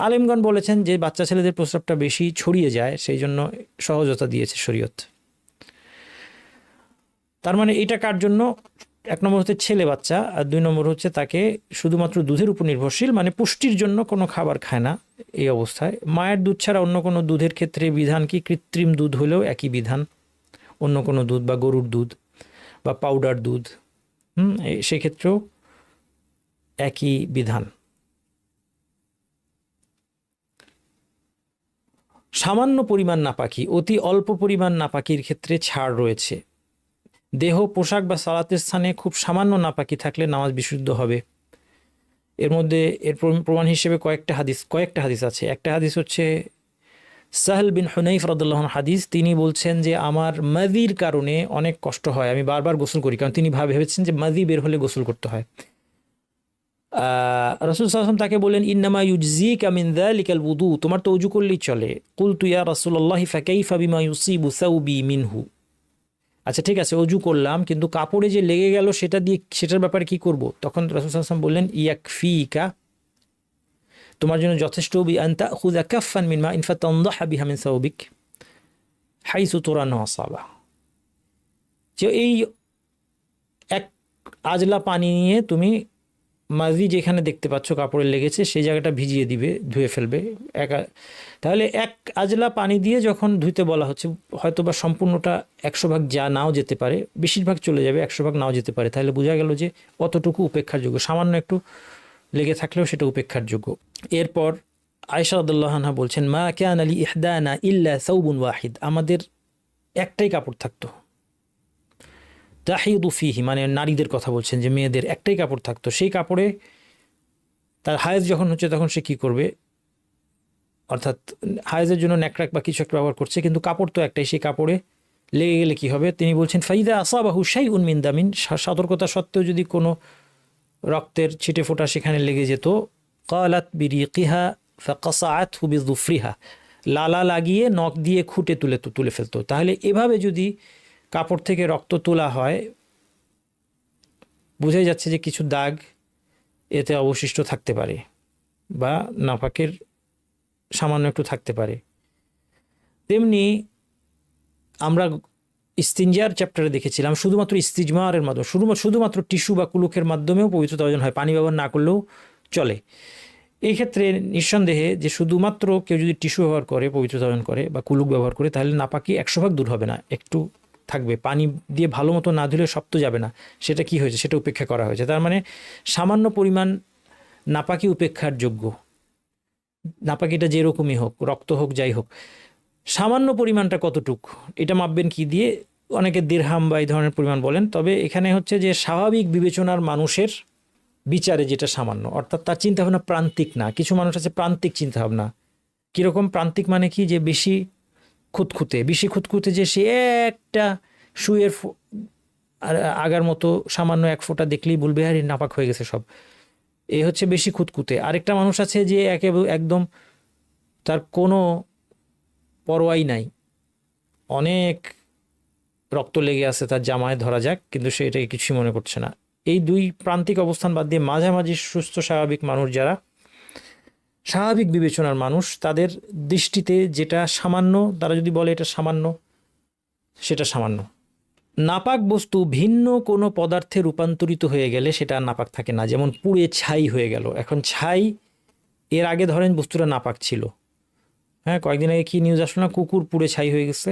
আলেমগণ বলেছেন যে বাচ্চা ছেলেদের প্রস্রাবটা বেশি ছড়িয়ে যায়, সেই জন্য সহজতা দিয়েছে শরীয়ত। তার মানে এটা কার জন্য? 1 নম্বর হচ্ছে ছেলে বাচ্চা, আর 2 নম্বর হচ্ছে তাকে শুধুমাত্র দুধের উপর নির্ভরশীল, মানে পুষ্টির জন্য কোনো খাবার খায় না। এই অবস্থায় মায়ের দুধ ছাড়া অন্য কোনো দুধের ক্ষেত্রে বিধান কি? কৃত্রিম দুধ হলেও একই বিধান, অন্য কোনো দুধ বা গরুর দুধ বা পাউডার দুধ, সেক্ষেত্রেও একই বিধান। সামান্য পরিমাণ নাপাকি, অতি অল্প পরিমাণ নাপাকির ক্ষেত্রে ছাড় রয়েছে। দেহ, পোশাক বা সালাতের স্থানে খুব সামান্য নাপাকি থাকলে নামাজ বিশুদ্ধ হবে। এর মধ্যে এর প্রমাণ হিসেবে কয়েকটা হাদিস আছে। একটা হাদিস হচ্ছে সাহল বিন হুনাইফ রাদিয়াল্লাহু আনহু হাদিস, তিনি বলছেন যে আমার মাযির কারণে অনেক কষ্ট হয়, আমি বারবার গোসল করি, কারণ তিনি ভেবেছেন যে মাযি বের হলে গোসল করতে হয়। রাসূল সাল্লাল্লাহু আলাইহি ওয়াসাল্লাম তাকে বললেন ইন্নামা ইউজজিকা মিন যালিকাল ওযু, তোমার তো ওযু করলেই চলে। কুলতু ইয়া রাসূলুল্লাহ ফাকাইফা বিমা ইউসিবু সাওবি মিনহু, আচ্ছা ঠিক আছে ওযু করলাম, কিন্তু কাপড়ে যে লেগে গেল সেটার ব্যাপারে কি করব? তখন রাসূল সাল্লাল্লাহু আলাইহি ওয়াসাল্লাম বললেন ইয়াকফিকা, তোমার জন্য যথেষ্ট বি আনতা খুযা কাফান মিন মাইন ফাতানদাহ বিহা মিন সাওবিক হাইসু তুরানু আসাবা, যে এই এক আজলা পানি নিয়ে তুমি মাজি যেখানে দেখতে পাচ্ছ কাপড়ে লেগেছে সেই জায়গাটা ভিজিয়ে দিবে, ধুয়ে ফেলবে। তাহলে এক আজলা পানি দিয়ে যখন ধুইতে বলা হচ্ছে, হয়তো বা সম্পূর্ণটা 100 ভাগ যা নাও যেতে পারে, বেশিরভাগ চলে যাবে, 100 ভাগ নাও যেতে পারে, তাহলে বোঝা গেল যে অতটুকু উপেক্ষার যোগ্য, সামান্য একটু লেগে থাকলেও সেটা উপেক্ষার যোগ্য। এরপর আয়েশা রাদিয়াল্লাহু আনহা বলছেন মা কানা লি ইহদানা ইল্লা সাওবুন ওয়াহিদ, আমাদের একটাই কাপড় থাকতো, তাহিদু ফিহি মানে নারীদের কথা বলছেন, যে মেয়েদের একটাই কাপড় থাকতো, সেই কাপড়ে তার হায়েজ যখন হচ্ছে তখন সে কী করবে, অর্থাৎ হায়েজের জন্য ন্যাকড়া বা কিছু একটা ব্যবহার করছে, কিন্তু কাপড় তো একটাই, সেই কাপড়ে লেগে গেলে কি হবে? তিনি বলছেন ফাইদা আসাবাহু শাইউন মিন দামিন, সতর্কতা সত্ত্বেও যদি কোনো রক্তের ছিটে ফোঁটা সেখানে লেগে যেত, ক্বালাত বিরিকিহা ফাকাসাআতহু বিযুফরিহা, লালা লাগিয়ে নখ দিয়ে খুঁটে তুলে ফেলতো। তাহলে এভাবে যদি কাপড় থেকে রক্ত তোলা হয়, বোঝাই যাচ্ছে যে কিছু দাগ এতে অবশিষ্ট থাকতে পারে বা নাপাকের সামান্য একটু থাকতে পারে। তেমনি আমরা ইস্তিনজার চ্যাপ্টারে দেখেছিলাম শুধুমাত্র ইস্তিজমারের মাধ্যমে শুধুমাত্র টিস্যু বা কুলুকের মাধ্যমেও পবিত্রতা অর্জন হয়, পানি ব্যবহার না করলেও চলে। এই ক্ষেত্রে নিঃসন্দেহে যে শুধুমাত্র কেউ যদি টিস্যু ব্যবহার করে পবিত্রতা অর্জন করে বা কুলুক ব্যবহার করে, তাহলে নাপাকি 100 ভাগ দূর হবে না, একটু থাকবে। পানি দিয়ে ভালো মতো না ধুলে সব তো যাবে না, সেটা কি হয়েছে সেটা উপেক্ষা করা হয়েছে। তার মানে সামান্য পরিমাণ নাপাকি উপেক্ষার যোগ্য। নাপাকিটা যেরকমই হোক, রক্ত হোক যাই হোক, সামান্য পরিমাণটা কতটুক এটা মাপবেন কি দিয়ে? অনেকে দিরহাম বা এই ধরনের পরিমাণ বলেন, তবে এখানে হচ্ছে যে স্বাভাবিক বিবেচনার মানুষের বিচারে যেটা সামান্য, অর্থাৎ তার চিন্তাভাবনা প্রান্তিক না। কিছু মানুষ আছে প্রান্তিক চিন্তাভাবনা। কীরকম প্রান্তিক মানে কি? যে বেশি খুঁতখুঁতে, যে সে একটা সুইয়ের আগার মতো সামান্য 1 ফোঁটা দেখলেই বলবে আরে নাপাক হয়ে গেছে সব, এ হচ্ছে বেশি খুঁতখুঁতে। আরেকটা মানুষ আছে যে একদম তার কোনো পরোয়াই নাই, অনেক রক্ত লেগে আছে তার জামায় ধরা যাক, কিন্তু সে এটাকে কিছুই মনে করছে না। এই দুই প্রান্তিক অবস্থান বাদ দিয়ে মাঝামাঝি সুস্থ স্বাভাবিক মানুষ, যারা স্বাভাবিক বিবেচনার মানুষ, তাদের দৃষ্টিতে যেটা সামান্য, তারা যদি বলে এটা সামান্য, সেটা সামান্য। নাপাক বস্তু ভিন্ন কোনো পদার্থে রূপান্তরিত হয়ে গেলে সেটা আর নাপাক থাকে না। যেমন পুড়ে ছাই হয়ে গেল, এখন ছাই, এর আগে ধরেন বস্তুটা নাপাক ছিল, হ্যাঁ, কয়েকদিন আগে কি নিউজ আসলো না, কুকুর পুড়ে ছাই হয়ে গেছে।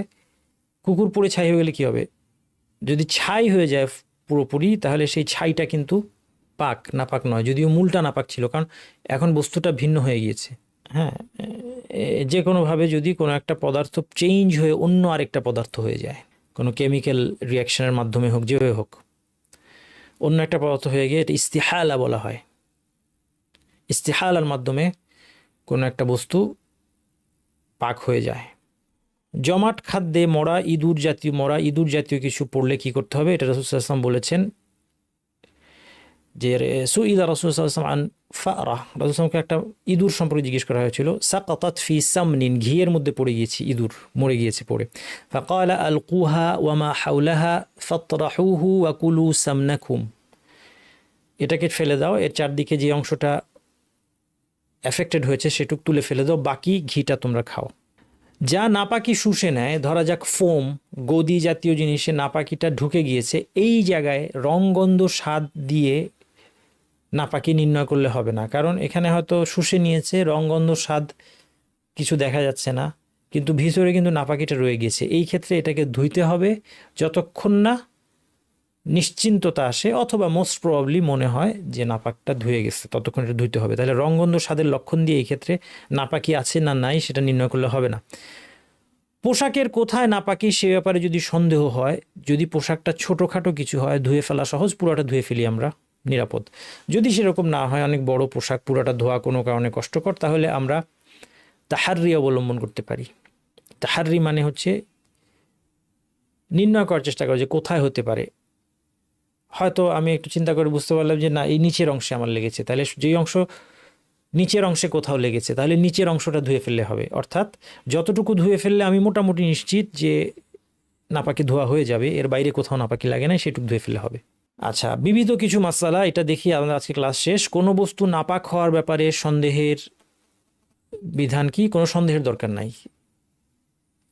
কুকুর পুড়ে ছাই হয়ে গেলে কী হবে? যদি ছাই হয়ে যায় পুরোপুরি, তাহলে সেই ছাইটা কিন্তু পাক, নাপাক নয়, যদিও মূলটা নাপাক ছিল, কারণ এখন বস্তুটা ভিন্ন হয়ে গিয়েছে। হ্যাঁ, যে কোনোভাবে যদি কোনো একটা পদার্থ চেঞ্জ হয়ে অন্য আরেকটা পদার্থ হয়ে যায়, কোনো কেমিক্যাল রিয়াকশনের মাধ্যমে হোক, যেভাবে হোক, অন্য একটা পদার্থ হয়ে গিয়ে এটা ইস্তিহালা বলা হয়। ইস্তিহালার মাধ্যমে কোনো একটা বস্তু পাক হয়ে যায়। জমাট খাদ্যে মরা ইঁদুর জাতীয় কিছু পড়লে কি করতে হবে? এটা রাসূল সাল্লাল্লাহু আলাইহি ওয়াসাল্লাম বলেছেন যে সুইলা রাসূল সাল্লাল্লাহু আলাইহি ওয়াসাল্লাম আন ফারা, রাসূল সাল্লাল্লাহু একটা ইঁদুর সম্পর্কে জিজ্ঞেস করা হয়েছিল। সাকাতাত ফি সামনিন, ঘিয়ের মধ্যে পড়ে গিয়েছে, ইঁদুর মরে গিয়েছে পড়ে। ফাকালা আলকুহা ওয়া মা হাওলাহা ফাতরাহুহু ওয়া কুলু সামনাকুম, এটাকে ফেলে দাও, এর চারদিকে যে অংশটা এফেক্টেড হয়েছে সেটুক তুলে ফেলে দাও, বাকি ঘিটা তোমরা খাও। যা নাপাকি শুষে নেয়, ধরা যাক ফোম, গদি জাতীয় জিনিসে নাপাকিটা ঢুকে গিয়েছে, এই জায়গায় রংগন্ধ স্বাদ দিয়ে নাপাকি নির্ণয় করলে হবে না, কারণ এখানে হয়তো শুষে নিয়েছে, রংগন্ধ স্বাদ কিছু দেখা যাচ্ছে না, কিন্তু ভিতরে কিন্তু নাপাকিটা রয়ে গিয়েছে। এই ক্ষেত্রে এটাকে ধুইতে হবে যতক্ষণ না নিশ্চিন্ততা আসে, অথবা মোস্ট প্রবাবলি মনে হয় যে নাপাকটা ধুয়ে গেছে, ততক্ষণ এটা ধুইতে হবে। তাহলে রংগন্ধ স্বাদের লক্ষণ দিয়ে এই ক্ষেত্রে নাপাকি আছে না নাই সেটা নির্ণয় করলে হবে না। পোশাকের কোথায় নাপাকি সে ব্যাপারে যদি সন্দেহ হয়, যদি পোশাকটা ছোটোখাটো কিছু হয়, ধুয়ে ফেলা সহজ, পুরোটা ধুয়ে ফেলি আমরা, নিরাপদ। যদি সেরকম না হয়, অনেক বড় পোশাক, পুরোটা ধোয়া কোনো কারণে কষ্টকর, তাহলে আমরা তাহাররি অবলম্বন করতে পারি। তাহাররি মানে হচ্ছে নির্ণয় করার চেষ্টা করা যে কোথায় হতে পারে। হয়তো আমি একটু চিন্তা করে বুঝতে পারলাম যে না, এই নিচের অংশে আমার লেগেছে, তাহলে যেই অংশ নিচের অংশে কোথাও লেগেছে, তাহলে নিচের অংশটা ধুয়ে ফেললে হবে। অর্থাৎ যতটুকু ধুয়ে ফেললে আমি মোটামুটি নিশ্চিত যে নাপাকি ধোয়া হয়ে যাবে, এর বাইরে কোথাও নাপাকি লাগে না, সেটুকু ধুয়ে ফেললে হবে। আচ্ছা, বিবিধ কিছু মাসালা, এটা দেখি আমাদের আজকে ক্লাস শেষ। কোনো বস্তু নাপাক হওয়ার ব্যাপারে সন্দেহের বিধান কি? কোনো সন্দেহের দরকার নাই।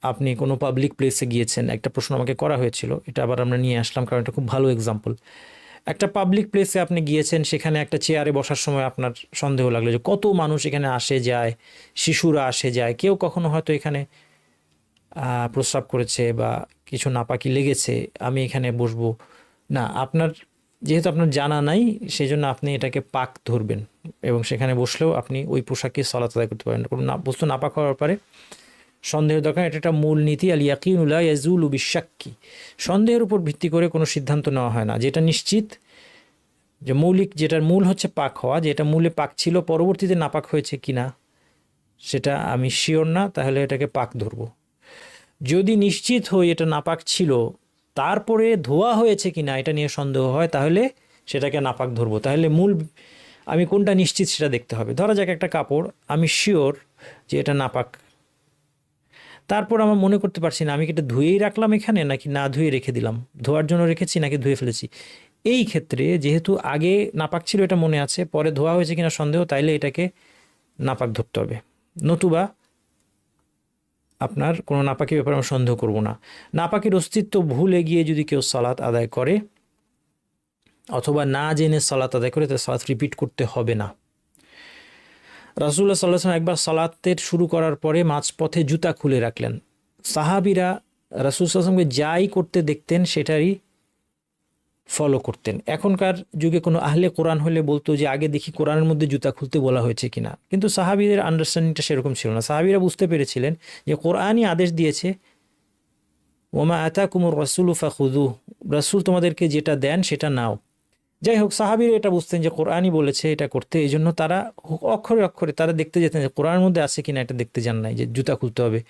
আপনি কোনো পাবলিক প্লেসে গিয়েছেন, একটা প্রশ্ন আমাকে করা হয়েছিল, এটা আবার আমরা নিয়ে আসলাম কারণ এটা খুব ভালো এক্সাম্পল। একটা পাবলিক প্লেসে আপনি গিয়েছেন, সেখানে একটা চেয়ারে বসার সময় আপনার সন্দেহ লাগলো যে কত মানুষ এখানে আসে যায়, শিশুরা আসে যায়, কেউ কখনো হয়তো এখানে প্রস্রাব করেছে বা কিছু নাপাকি লেগেছে, আমি এখানে বসবো না। যেহেতু আপনার জানা নাই, সেই জন্য আপনি এটাকে পাক ধরবেন এবং সেখানে বসলেও আপনি ওই পোশাকে সালাত আদায় করতে পারেন। কোনো বস্তু নাপাক হওয়ার ব্যাপারে সন্দেহের দরকার, এটা একটা মূল নীতি। আল ইয়াকিনু লা ইয়াজুলু বিশাক্কি, সন্দেহের উপর ভিত্তি করে কোনো সিদ্ধান্ত নেওয়া হয় না। যেটা নিশ্চিত, যে মৌলিক, যেটার মূল হচ্ছে পাক হওয়া, যেটা মূলে পাক ছিল পরবর্তীতে নাপাক হয়েছে কিনা সেটা আমি শিওর না, তাহলে এটাকে পাক ধরবো। যদি নিশ্চিত হই এটা নাপাক ছিল, তারপরে ধোয়া হয়েছে কিনা এটা নিয়ে সন্দেহ হয়, তাহলে সেটাকে নাপাক ধরবো। তাহলে মূল আমি কোনটা নিশ্চিত সেটা দেখতে হবে। ধরা যাক একটা কাপড়, আমি শিওর যে এটা নাপাক, তারপর আমার মনে করতে পারছি না আমি কি এটা ধুয়েই রাখলাম এখানে নাকি না ধুয়ে রেখে দিলাম, ধোয়ার জন্য রেখেছি নাকি ধুয়ে ফেলেছি। এই ক্ষেত্রে যেহেতু আগে নাপাক ছিল এটা মনে আছে, পরে ধোয়া হয়েছে কিনা সন্দেহ, তাইলে এটাকে নাপাক ধরতে হবে। নতুবা আপনার কোনো নাপাকির ব্যাপারে আমরা সন্দেহ করব না। নাপাকির অস্তিত্ব ভুলে গিয়ে যদি কেউ সালাত আদায় করে অথবা না জেনে সালাত আদায় করে, তার সালাত রিপিট করতে হবে না। রাসূলুল্লাহ সাল্লাল্লাহু আলাইহি ওয়াসাল্লাম একবার সালাতের শুরু করার পরে মাঝপথে জুতা খুলে রাখলেন। সাহাবীরা রাসূল সাল্লাল্লাহু আলাইহি ওয়াসাল্লামকে যাই করতে দেখতেন সেটারই ফলো করতেন। এখনকার যুগে কোনো আহলে কোরআন হলে বলতো যে আগে দেখি কোরআনের মধ্যে জুতা খুলতে বলা হয়েছে কিনা, কিন্তু সাহাবীদের আন্ডারস্ট্যান্ডিংটা সেরকম ছিল না। সাহাবীরা বুঝতে পেরেছিলেন যে কোরআনই আদেশ দিয়েছে, ওমা আতাকুমুর রাসূলু ফাখুযুহু, রাসূল তোমাদেরকে যেটা দেন সেটা নাও। যাই হোক, সাহাবীরা এটা বুঝতেন যে কোরআনই বলেছে এটা করতে, এই জন্য তারা অক্ষরে অক্ষরে তারা দেখতে যেতেন যে কোরআনের মধ্যে আছে কিনা, এটা দেখতে যান নাই যে জুতা খুলতে হবে।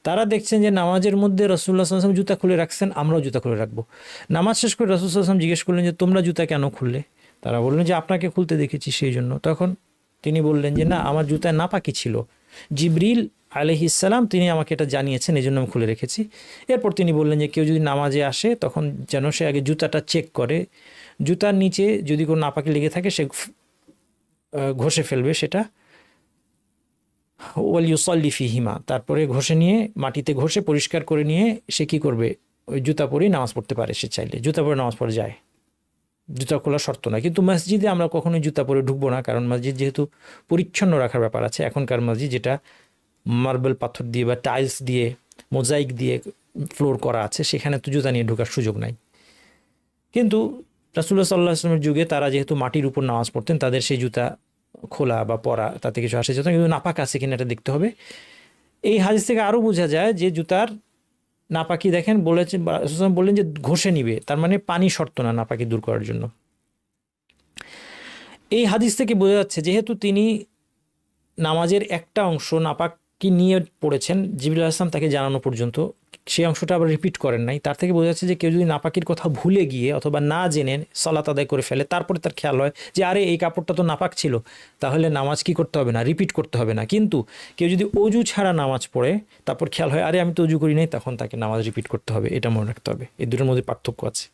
তারা দেখছেন যে নামাজের মধ্যে রাসূলুল্লাহ সাল্লাল্লাহু আলাইহি ওয়াসাল্লাম জুতা খুলে রাখছেন, আমরাও জুতা খুলে রাখবো। নামাজ শেষ করে রাসূল সাল্লাল্লাহু আলাইহি ওয়াসাল্লাম জিজ্ঞেস করলেন যে তোমরা জুতা কেন খুললে? তারা বললেন যে আপনাকে খুলতে দেখেছি সেই জন্য। তখন তিনি বললেন যে না, আমার জুতায় নাপাকি ছিল, জিবরিল আলাইহিস সালাম তিনি আমাকে এটা জানিয়েছেন, এই জন্য আমি খুলে রেখেছি। এরপর তিনি বললেন যে কেউ যদি নামাজে আসে তখন যেন সে আগে জুতাটা চেক করে, জুতার নিচে যদি কোনো নাপাকি লেগে থাকে সে ঘষে ফেলবে সেটা, ওয়াল ইউসাল্লি ফিহিমা, তারপরে ঘষে নিয়ে মাটিতে ঘষে পরিষ্কার করে নিয়ে সে কি করবে, ওই জুতা পরেই নামাজ পড়তে পারে। সে চাইলে জুতা পরে নামাজ পড়ে যায়, জুতা খোলা শর্ত না। কিন্তু মসজিদে আমরা কখনোই জুতা পরে ঢুকবো না, কারণ মসজিদ যেহেতু পরিচ্ছন্ন রাখার ব্যাপার আছে। এখনকার মসজিদ যেটা মার্বেল পাথর দিয়ে বা টাইলস দিয়ে মোজাইক দিয়ে ফ্লোর করা আছে, সেখানে তো জুতা নিয়ে ঢোকার সুযোগ নাই। কিন্তু রাসূলুল্লাহ সাল্লাল্লাহু আলাইহি ওয়াসাল্লামের যুগে তারা যেহেতু মাটির উপর নামাজ পড়তেন, তাদের সেই জুতা খোলা বা পরা তাতে কিছু আসে যেত না, কিন্তু নাপাক আছে কিনা এটা দেখতে হবে। এই হাদিস থেকে আরও বোঝা যায় যে জুতার নাপাকি দেখেন বলেছেন, রাসূলুল্লাহ সাল্লাল্লাহু আলাইহি ওয়াসাল্লাম বললেন যে ঘষে নিবে, তার মানে পানি শর্ত না নাপাকি দূর করার জন্য। এই হাদিস থেকে বোঝা যাচ্ছে যেহেতু তিনি নামাজের একটা অংশ নাপাকি নিয়ে পড়েছেন, জিবরিল আলাইহিস সালাম তাকে জানানো পর্যন্ত সেই অংশটা আবার রিপিট করেন নাই, তার থেকে বোঝা যাচ্ছে যে কেউ যদি নাপাকির কথা ভুলে গিয়ে অথবা না জেনে সালাত আদায় করে ফেলে, তারপরে তার খেয়াল হয় যে আরে এই কাপড়টা তো নাপাক ছিল, তাহলে নামাজ কি করতে হবে না, রিপিট করতে হবে না। কিন্তু কেউ যদি অজু ছাড়া নামাজ পড়ে তারপর খেয়াল হয় আরে আমি তো অজু করি নাই, তখন তাকে নামাজ রিপিট করতে হবে। এটা মনে রাখতে হবে, এই দুটোর মধ্যে পার্থক্য আছে।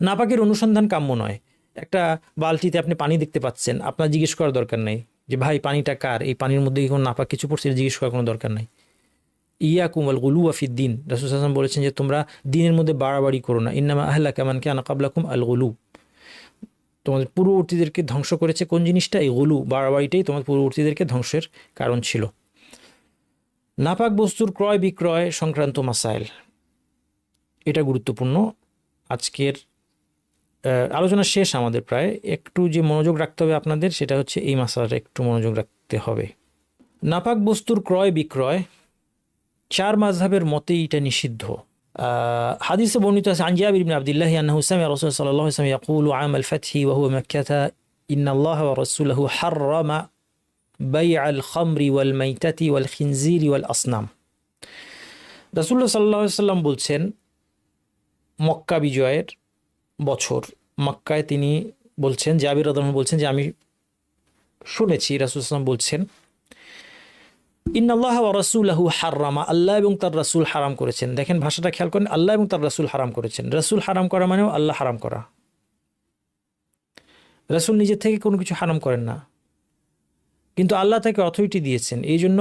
নাপাকের অনুসন্ধান কাম্য নয়। একটা বালতিতে আপনি পানি দেখতে পাচ্ছেন, আপনার জিজ্ঞেস করার দরকার নেই যে ভাই পানিটা কার, এই পানির মধ্যে কি কোনো নাপাক কিছু পড়ছে, জিজ্ঞেস করার কোনো দরকার নাই। ইয়াকুম আল গুলুওয়া ফিদ্দিন, রাসূল সাল্লাল্লাহু আলাইহি ওয়াসাল্লাম বলেছেন যে তোমরা দিনের মধ্যে বাড়াবাড়ি করো না। ইন্নামা আহলাকা মান কানা ক্বাবলাকুম আল গুলু, তোমাদের পূর্ববর্তীদেরকে ধ্বংস করেছে কোন জিনিসটা, এই গুলু, বাড়াবাড়িটাই তোমাদের পূর্ববর্তীদেরকে ধ্বংসের কারণ ছিল। নাপাক বস্তুর ক্রয় বিক্রয় সংক্রান্ত মাসাইল, এটা গুরুত্বপূর্ণ। আজকের আলোচনা শেষ আমাদের প্রায়, একটু যে মনোযোগ রাখতে হবে আপনাদের সেটা হচ্ছে এই মাসালাটা একটু মনোযোগ রাখতে হবে। নাপাক বস্তুর ক্রয় বিক্রয় চার মাযহাবের মতেই এটা নিষিদ্ধ। হাদিসে বর্ণিত আছে আন জাবির ইবনে আব্দুল্লাহ আন্নাহু সামিআ রাসূলুল্লাহ সাল্লাল্লাহু আলাইহি ওয়াসাল্লাম ইয়াকুলু আম আল-ফাথহি ওয়া হুয়া মাক্কাহ ইন্নাল্লাহা ওয়া রাসূলুহু হাররামা বাই'আল খামরি ওয়াল মাইতাতি ওয়াল খিনজিরি ওয়াল আসনাম। রাসূলুল্লাহ সাল্লাল্লাহু আলাইহি ওয়াসাল্লাম বলছেন মক্কা বিজয়ের বছর, মক্কায় তিনি বলছেন, জাবির রাদিয়াল্লাহু আনহু বলছেন যে আমি শুনেছি রাসূল সাল্লাল্লাহু আলাইহি ওয়াসাল্লাম বলছেন ইন্নাল্লাহা ওয়া রাসূলুহু হাররামা, আল্লাহ এবং তার রাসূল হারাম করেছেন। দেখেন ভাষাটা খেয়াল করেন, আল্লাহ এবং তার রাসূল হারাম করেছেন। রাসূল হারাম করা মানেও আল্লাহ হারাম করা। রাসূল নিজের থেকে কোনো কিছু হারাম করেন না, কিন্তু আল্লাহ তাকে অথরিটি দিয়েছেন। এই জন্য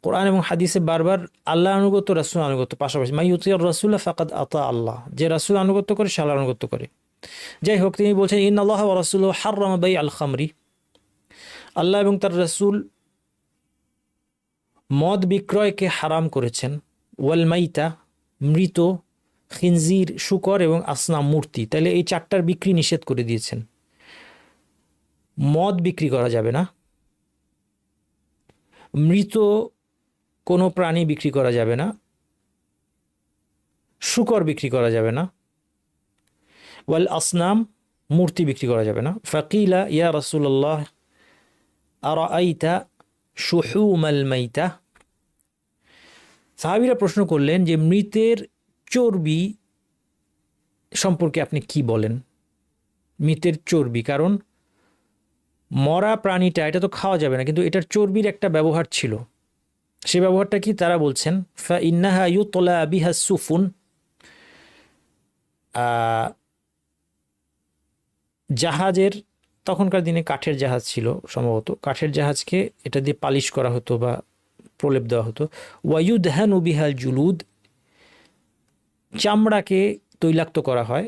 কোরআন এবং হাদিসে বারবার আল্লাহ আনুগত্য রাসূল আনুগত্য পাশাপাশি, মাই ইউতির রাসূলা ফাকাদ আতা আল্লাহ, যে রাসূল আনুগত্য করে সে আল্লাহর আনুগত্য করে। যাই হোক, তিনি বলছেন ইন্নাল্লাহা ওয়া রাসূলুহু হাররামা বাই'আল খামরি, আল্লাহ এবং তার রাসূল মদ বিক্রয়কে হারাম করেছেন। ওয়াল মাইতা, মৃত, খিনজির শূকর এবং আসনাম মূর্তি, তাহলে এই চারটার বিক্রি নিষেধ করে দিয়েছেন। মদ বিক্রি করা যাবে না, মৃত কোনো প্রাণী বিক্রি করা যাবে না, শূকর বিক্রি করা যাবে না, ওয়াল আসনাম মূর্তি বিক্রি করা যাবে না। ফাকিলা ইয়া রাসূলুল্লাহ আরাআইতা শুহুমাল মাইতা, সাহাবীরা প্রশ্ন করলেন যে মৃতের চর্বি সম্পর্কে আপনি কি বলেন। মৃতের চর্বি, কারণ মরা প্রাণীটা এটা তো খাওয়া যাবে না, কিন্তু এটার চর্বির একটা ব্যবহার ছিল। সে ব্যবহারটা কি তারা বলছেন, ফা ইন্নাহা ইউতলা বিহা সুফুন, জাহাজের, তখনকার দিনে কাঠের জাহাজ ছিল সম্ভবত, কাঠের জাহাজকে এটা দিয়ে পালিশ করা হতো বা প্রলেপ দেওয়া হতো। ওয়ায়ুদহানু বিহাল জুলুদ, চামড়াকে তৈলাক্ত করা হয়।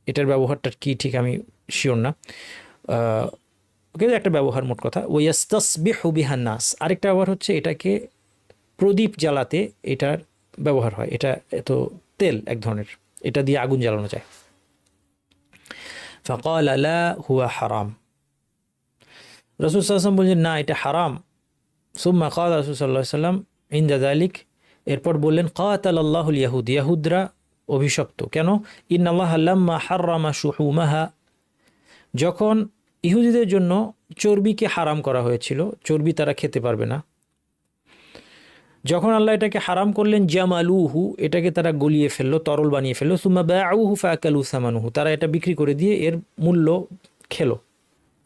এটার ব্যবহারটা কি ঠিক আমি শিওর না, ওকে একটা ব্যবহার মোট কথা। ওয়াস্তাসবিহু বিহান নাস, আরেকটা ব্যবহার হচ্ছে এটাকে প্রদীপ জ্বালাতে এটার ব্যবহার হয়। এটা এত তেল এক ধরনের, এটা দিয়ে আগুন জ্বালানো যায়। ফাকাল লা হুয়া হারাম, রাসূল সাল্লাল্লাহু আলাইহি ওয়াসাল্লাম বললেন না এটা হারাম। সুম্মা ক্বাল রাসূল সাল্লাল্লাহু আলাইহি ওয়াসাল্লাম ইনদা যালিক, এরপর বললেন কাতালাল্লাহুল ইয়াহুদ, ইয়াহুদরা অভিশপ্ত। কেন? ইন্নাল্লাহা লাম্মা হাররামা শুহুমাহা, যখন ইহুদিদের জন্য চর্বিকে হারাম করা হয়েছিল, চর্বি তারা খেতে পারবে না, যখন আল্লাহ এটাকে হারাম করলেন, জামালুহু, এটাকে তারা গলিয়ে ফেললো, তরল বানিয়ে ফেললো। সুম্মা বাউহু ফাকালু সামানুহু, তারা এটা বিক্রি করে দিয়ে এর মূল্য খেলো।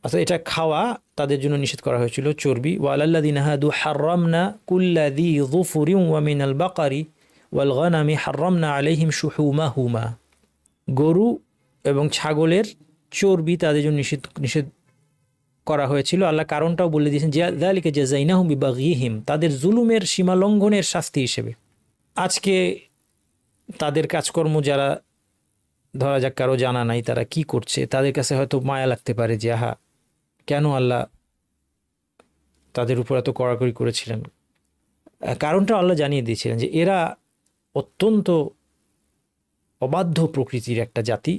অর্থাৎ এটা খাওয়া তাদের জন্য নিষেধ করা হয়েছিল, চর্বি। ওয়ালাল্লাযিনা হাদু হাররামনা কুল্লা যী যুফুরিন ওয়া মিনাল বাকারি ওয়াল গানামি হাররামনা আলাইহিম শুহুমাহুমা, গরু এবং ছাগলের চর্বি তাদের জন্য নিষেধ করা হয়েছিল। আল্লাহ কারণটাও বলে দিয়েছেন, যালিকা জাযাইনাহুম বিবাগীহিম, তাদের জুলুমের সীমা লঙ্ঘনের শাস্তি হিসেবে। আজকে তাদের কাজকর্ম যারা ধরা যাক কারো জানা নাই তারা কি করছে, তাদের কাছে হয়তো মায়া লাগতে পারে যে আহা কেন আল্লাহ তাদের উপর এত কড়াকড়ি করেছিলেন। কারণটা আল্লাহ জানিয়ে দিয়েছিলেন যে এরা অত্যন্ত অবাধ্য প্রকৃতির একটা জাতি।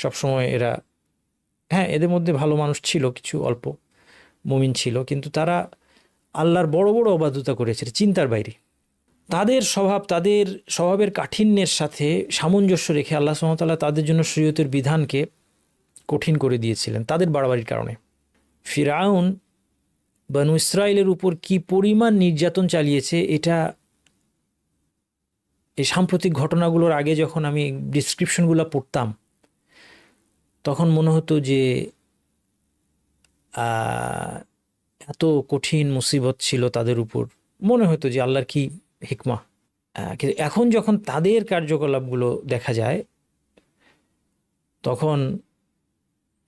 সবসময় এরা, হ্যাঁ এদের মধ্যে ভালো মানুষ ছিল, কিছু অল্প মুমিন ছিল, কিন্তু তারা আল্লাহর বড় বড় অবাধ্যতা করেছে চিন্তার বাইরে। তাদের স্বভাবের কাঠিন্যের সাথে সামঞ্জস্য রেখে আল্লাহ সুবহানাহু ওয়া তাআলা তাদের জন্য শরীয়তের বিধানকে কঠিন করে দিয়েছিলেন তাদের বাড়াবাড়ির কারণে। ফিরআউন বনু ইসরাইলের উপর কি পরিমাণ নির্যাতন চালিয়েছে, এটা এই সাম্প্রতিক ঘটনাগুলোর আগে যখন আমি ডিসক্রিপশনগুলো পড়তাম তখন মনে হতো যে এত কঠিন মুসিবত ছিল তাদের উপর, মনে হতো যে আল্লাহর কি হিকমা। কিন্তু এখন যখন তাদের কার্যকলাপগুলো দেখা যায় তখন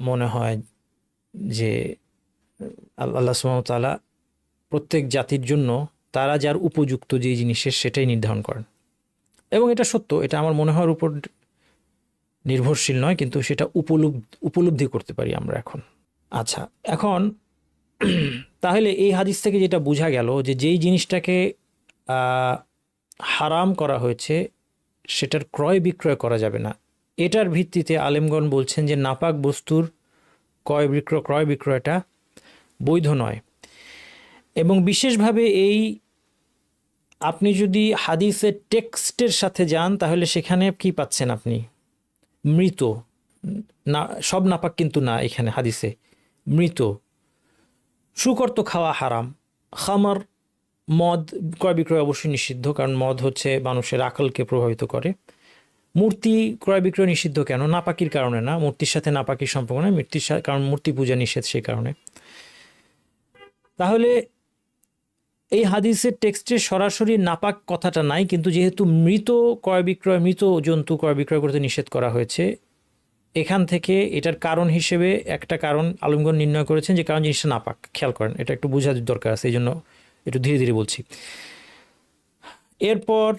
মনে হয় যে আল্লাহ সুবহানাহু ওয়া তাআলা প্রত্যেক জাতির জন্য তারা যার উপযুক্ত যে জিনিসের সেটাই নির্ধারণ করেন। এবং এটা সত্য, এটা আমার মনে হওয়ার উপর নির্ভরশীল নয়, কিন্তু সেটা উপলব্ধি করতে পারি আমরা এখন। আচ্ছা, এখন তাহলে এই হাদিস থেকে যেটা বোঝা গেল যে যেই জিনিসটাকে হারাম করা হয়েছে সেটার ক্রয় বিক্রয় করা যাবে না। এটার ভিত্তিতে আলেমগণ বলছেন যে নাপাক বস্তুর ক্রয় বিক্রয়টা বৈধ নয়। এবং বিশেষভাবে এই আপনি যদি হাদিসের টেক্সটের সাথে যান তাহলে সেখানে কি পাচ্ছেন আপনি? মৃত না, সব নাপাক কিন্তু না, এখানে হাদিসে মৃত। শুকর তো খাওয়া হারাম। খামার, মদ ক্রয় বিক্রয় অবশ্যই নিষিদ্ধ, কারণ মদ হচ্ছে মানুষের আকলকে প্রভাবিত করে। মূর্তি ক্রয় বিক্রয় নিষিদ্ধ কেন? নাপাকির কারণে না, মূর্তির সাথে নাপাকির সম্পর্ক নয়, কারণ মূর্তি পূজা নিষেধ সেই কারণে। তাহলে এই হাদিসের টেক্সটে সরাসরি নাপাক কথাটা নাই, কিন্তু যেহেতু মৃত জন্তু ক্রয় বিক্রয় করতে নিষেধ করা হয়েছে, এখান থেকে এটার কারণ হিসেবে একটা কারণ আলেমগণ নির্ণয় করেছেন যে কারণ জিনিসটা নাপাক। খেয়াল করেন, এটা একটু বোঝার দরকার আছে, এই জন্য একটু ধীরে ধীরে বলছি। এরপর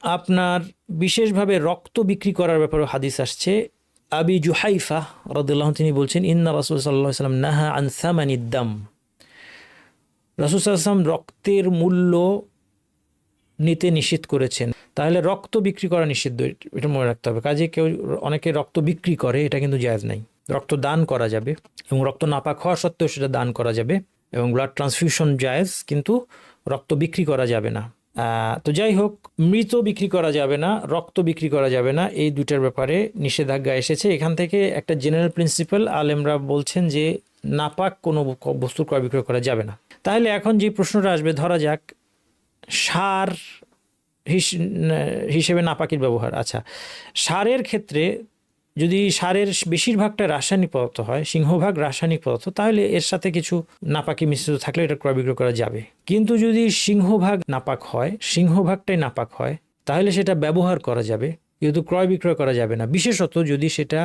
আপনার বিশেষভাবে রক্ত বিক্রি করার ব্যাপারে হাদিস আসছে। আবি জুহাইফা রাদিয়াল্লাহু আনহু তিনি বলছেন, ইন্না রাসূল সাল্লাল্লাহু আলাইহি ওয়াসাল্লাম নাহা আন সামানিদ দাম, রাসূল সাল্লাল্লাহু আলাইহি ওয়াসাল্লাম রক্তের মূল্য নিতে নিষেধ করেছেন। তাহলে রক্ত বিক্রি করা নিষিদ্ধ, এটা মনে রাখতে হবে। কাজে অনেকে রক্ত বিক্রি করে, এটা কিন্তু জায়েজ নাই। রক্ত দান করা যাবে, এবং রক্ত নাপাক হওয়া সত্ত্বেও সেটা দান করা যাবে, এবং ব্লাড ট্রান্সফিউশন জায়েজ, কিন্তু রক্ত বিক্রি করা যাবে না। তো যাই হোক, মৃত বিক্রি করা যাবে না, রক্ত বিক্রি করা যাবে না, এই দুইটার ব্যাপারে নিষেধাজ্ঞা এসেছে। এখান থেকে একটা জেনারেল প্রিন্সিপাল আলেমরা বলছেন যে নাপাক কোনো বস্তু ক্রয় বিক্রয় করা যাবে না। তাহলে এখন যে প্রশ্নটা আসবে, ধরা যাক সার হিসেবে নাপাকির ব্যবহার। আচ্ছা, সারের ক্ষেত্রে যদি সারের বেশিরভাগটা রাসায়নিক পদার্থ হয়, সিংহভাগ রাসায়নিক পদার্থ, তাহলে এর সাথে কিছু নাপাকি মিশ্রিত থাকলে এটা ক্রয় বিক্রয় করা যাবে। কিন্তু যদি সিংহভাগ নাপাক হয়, সিংহভাগটাই নাপাক হয়, তাহলে সেটা ব্যবহার করা যাবে, কিন্তু ক্রয় বিক্রয় করা যাবে না। বিশেষত যদি সেটা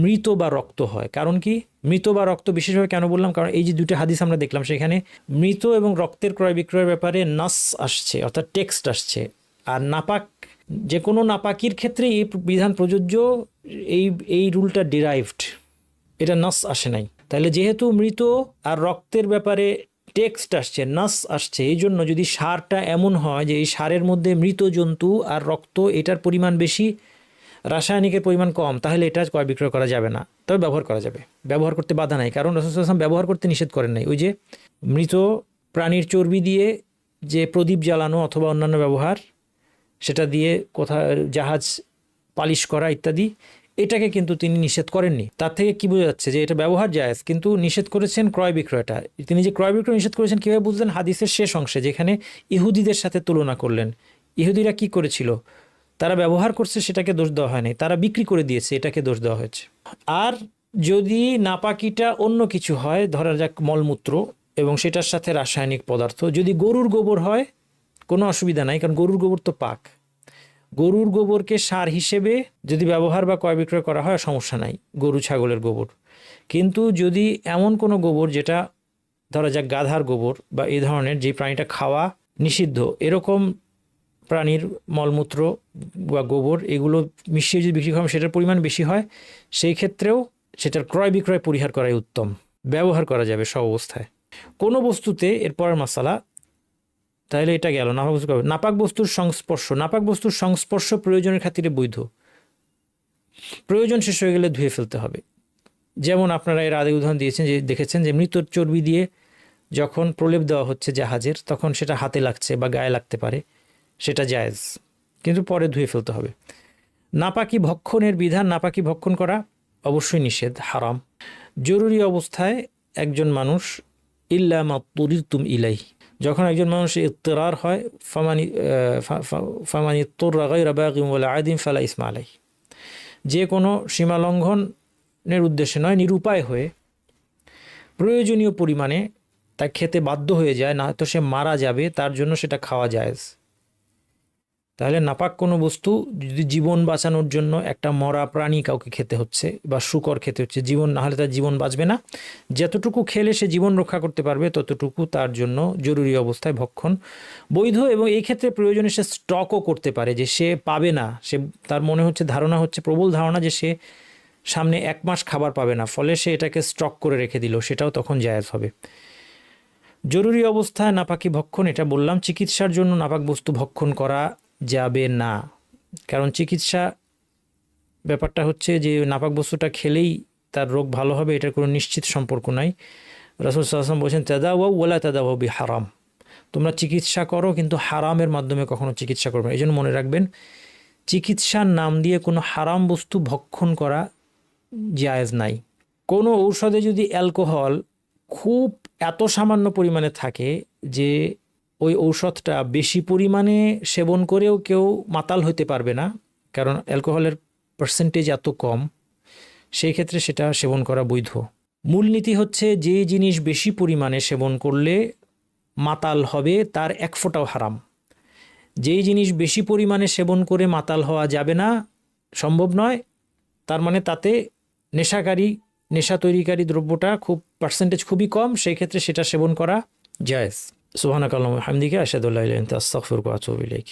মৃত বা রক্ত হয়। কারণ কি মৃত বা রক্ত বিশেষভাবে কেন বললাম, কারণ এই যে দুটো হাদিস আমরা দেখলাম সেখানে মৃত এবং রক্তের ক্রয় বিক্রয়ের ব্যাপারে নাস আসছে, অর্থাৎ টেক্সট আসছে। আর নাপাক, যে কোনো নাপাকির ক্ষেত্রে এই বিধান প্রযোজ্য, এই এই রুলটা ডিরাইভড, এটা নাস আসে নাই। তাহলে যেহেতু মৃত আর রক্তের ব্যাপারে টেক্সট আসছে, নাস আসছে, এই জন্য যদি সারটা এমন হয় যে এই সারের মধ্যে মৃত জন্তু আর রক্ত এটার পরিমাণ বেশি, রাসায়নিকের পরিমাণ কম, তাহলে এটা ক্রয় বিক্রয় করা যাবে না, তবে ব্যবহার করা যাবে, ব্যবহার করতে বাধা নাই। কারণ রাসূল সাল্লাল্লাহু আলাইহি ওয়াসাল্লাম ব্যবহার করতে নিষেধ করেন নাই। ওই যে মৃত প্রাণীর চর্বি দিয়ে যে প্রদীপ জ্বালানো অথবা অন্যান্য ব্যবহার, সেটা দিয়ে কোথাও জাহাজ পালিশ করা ইত্যাদি, এটাকে কিন্তু তিনি নিষেধ করেননি। তার থেকে কি বোঝা যাচ্ছে যে এটা ব্যবহার জায়েজ, কিন্তু নিষেধ করেছেন ক্রয় বিক্রয়টা। তিনি যে ক্রয় বিক্রয় নিষেধ করেছেন কীভাবে বুঝলেন? হাদিসের শেষ অংশে যেখানে ইহুদিদের সাথে তুলনা করলেন। ইহুদিরা কি করেছিল? তারা ব্যবহার করছে, সেটাকে দোষ দেওয়া হয়নি, তারা বিক্রি করে দিয়েছে, এটাকে দোষ দেওয়া হয়েছে। আর যদি নাপাকিটা অন্য কিছু হয়, ধরা যাক মলমূত্র এবং সেটার সাথে রাসায়নিক পদার্থ, যদি গরুর গোবর হয় কোনো অসুবিধা নাই, কারণ গরুর গোবর তো পাক। গরুর গোবরকে সার হিসেবে যদি ব্যবহার বা ক্রয় বিক্রয় করা হয় সমস্যা নাই, গরু ছাগলের গোবর। কিন্তু যদি এমন কোনো গোবর, যেটা ধরা যাক গাধার গোবর বা এই ধরনের, যে প্রাণীটা খাওয়া নিষিদ্ধ, এরকম প্রাণীর মলমূত্র বা গোবর এগুলো মিশিয়ে যদি বিক্রি করা, সেটার পরিমাণ বেশি হয়, সেই ক্ষেত্রেও সেটার ক্রয় বিক্রয় পরিহার করাই উত্তম, ব্যবহার করা যাবে সব অবস্থায়। কোনো বস্তুতে, এরপরের মাসালা, তাহলে এটা গেল নাপাক বস্তু। নাপাক বস্তুর সংস্পর্শ, নাপাক বস্তুর সংস্পর্শ প্রয়োজনের খাতিরে বৈধ, প্রয়োজন শেষ হয়ে গেলে ধুয়ে ফেলতে হবে। যেমন আপনারা এর আগে উদাহরণ দিয়েছেন, যে দেখেছেন যে মৃত চর্বি দিয়ে যখন প্রলেপ দেওয়া হচ্ছে জাহাজের, তখন সেটা হাতে লাগছে বা গায়ে লাগতে পারে, সেটা জায়েজ, কিন্তু পরে ধুয়ে ফেলতে হবে। নাপাকি ভক্ষণের বিধান, নাপাকি ভক্ষণ করা অবশ্যই নিষেধ, হারাম। জরুরি অবস্থায় একজন মানুষ, ইল্লা মা তুরিতুম ইলাই, যখন একজন মানুষ ইত্তিরার হয়, ফামানি তুররা গায়রা বাগিন ওয়ালা আদিন ফালা ইসমা আলাইহি, যে কোনো সীমা লঙ্ঘনের উদ্দেশ্যে নয়, নিরুপায় হয়ে প্রয়োজনীয় পরিমাণে তা খেতে বাধ্য হয়ে যায়, না তো সে মারা যাবে, তার জন্য সেটা খাওয়া জায়েজ। তাহলে নাপাক কোনো বস্তু যদি জীবন বাঁচানোর জন্য একটা মরা প্রাণী কাউকে খেতে হচ্ছে বা শুকর খেতে হচ্ছে, জীবন না হলে তার জীবন বাঁচবে না, যতটুকু খেলে সে জীবন রক্ষা করতে পারবে ততটুকু তার জন্য জরুরি অবস্থায় ভক্ষণ বৈধ। এবং এই ক্ষেত্রে প্রয়োজনে সে স্টকও করতে পারে, যে সে পাবে না, সে তার মনে হচ্ছে, ধারণা হচ্ছে, প্রবল ধারণা যে সে সামনে 1 মাস খাবার পাবে না, ফলে সে এটাকে স্টক করে রেখে দিল, সেটাও তখন জায়েজ হবে। জরুরি অবস্থায় নাপাকি ভক্ষণ, এটা বললাম। চিকিৎসার জন্য নাপাক বস্তু ভক্ষণ করা যাবে না, কারণ চিকিৎসা ব্যাপারটা হচ্ছে যে নাপাক বস্তুটা খেলেই তার রোগ ভালো হবে, এটার কোনো নিশ্চিত সম্পর্ক নাই। রাসূল সাল্লাল্লাহু আলাইহি ওয়াসাল্লাম বলেছেন, তাদাওয়াউ ওয়ালা তাদাওয়াউ বিহারাম, তোমরা চিকিৎসা করো কিন্তু হারামের মাধ্যমে কখনো চিকিৎসা করবে না। এই জন্য মনে রাখবেন, চিকিৎসার নাম দিয়ে কোনো হারাম বস্তু ভক্ষণ করা জায়েজ নাই। কোনো ঔষধে যদি অ্যালকোহল খুব এত সামান্য পরিমাণে থাকে যে ওই ঔষধটা বেশি পরিমাণে সেবন করেও কেউ মাতাল হতে পারবে না, কারণ অ্যালকোহলের পার্সেন্টেজ এত কম, সেই ক্ষেত্রে সেটা সেবন করা বৈধ। মূলনীতি হচ্ছে, যে জিনিস বেশি পরিমাণে সেবন করলে মাতাল হবে তার 1 ফোঁটাও হারাম। যেই জিনিস বেশি পরিমাণে সেবন করে মাতাল হওয়া যাবে না, সম্ভব নয়, তার মানে তাতে নেশা তৈরিকারী দ্রব্যটা খুব পার্সেন্টেজ খুবই কম, সেই ক্ষেত্রে সেটা সেবন করা জায়েজ। সুবহানাকাল্লাহুম্মা ওয়া বিহামদিকা আশহাদু আল্লা ইলাহা ইল্লা আনতা আস্তাগফিরুকা ওয়া আতুবু ইলাইক।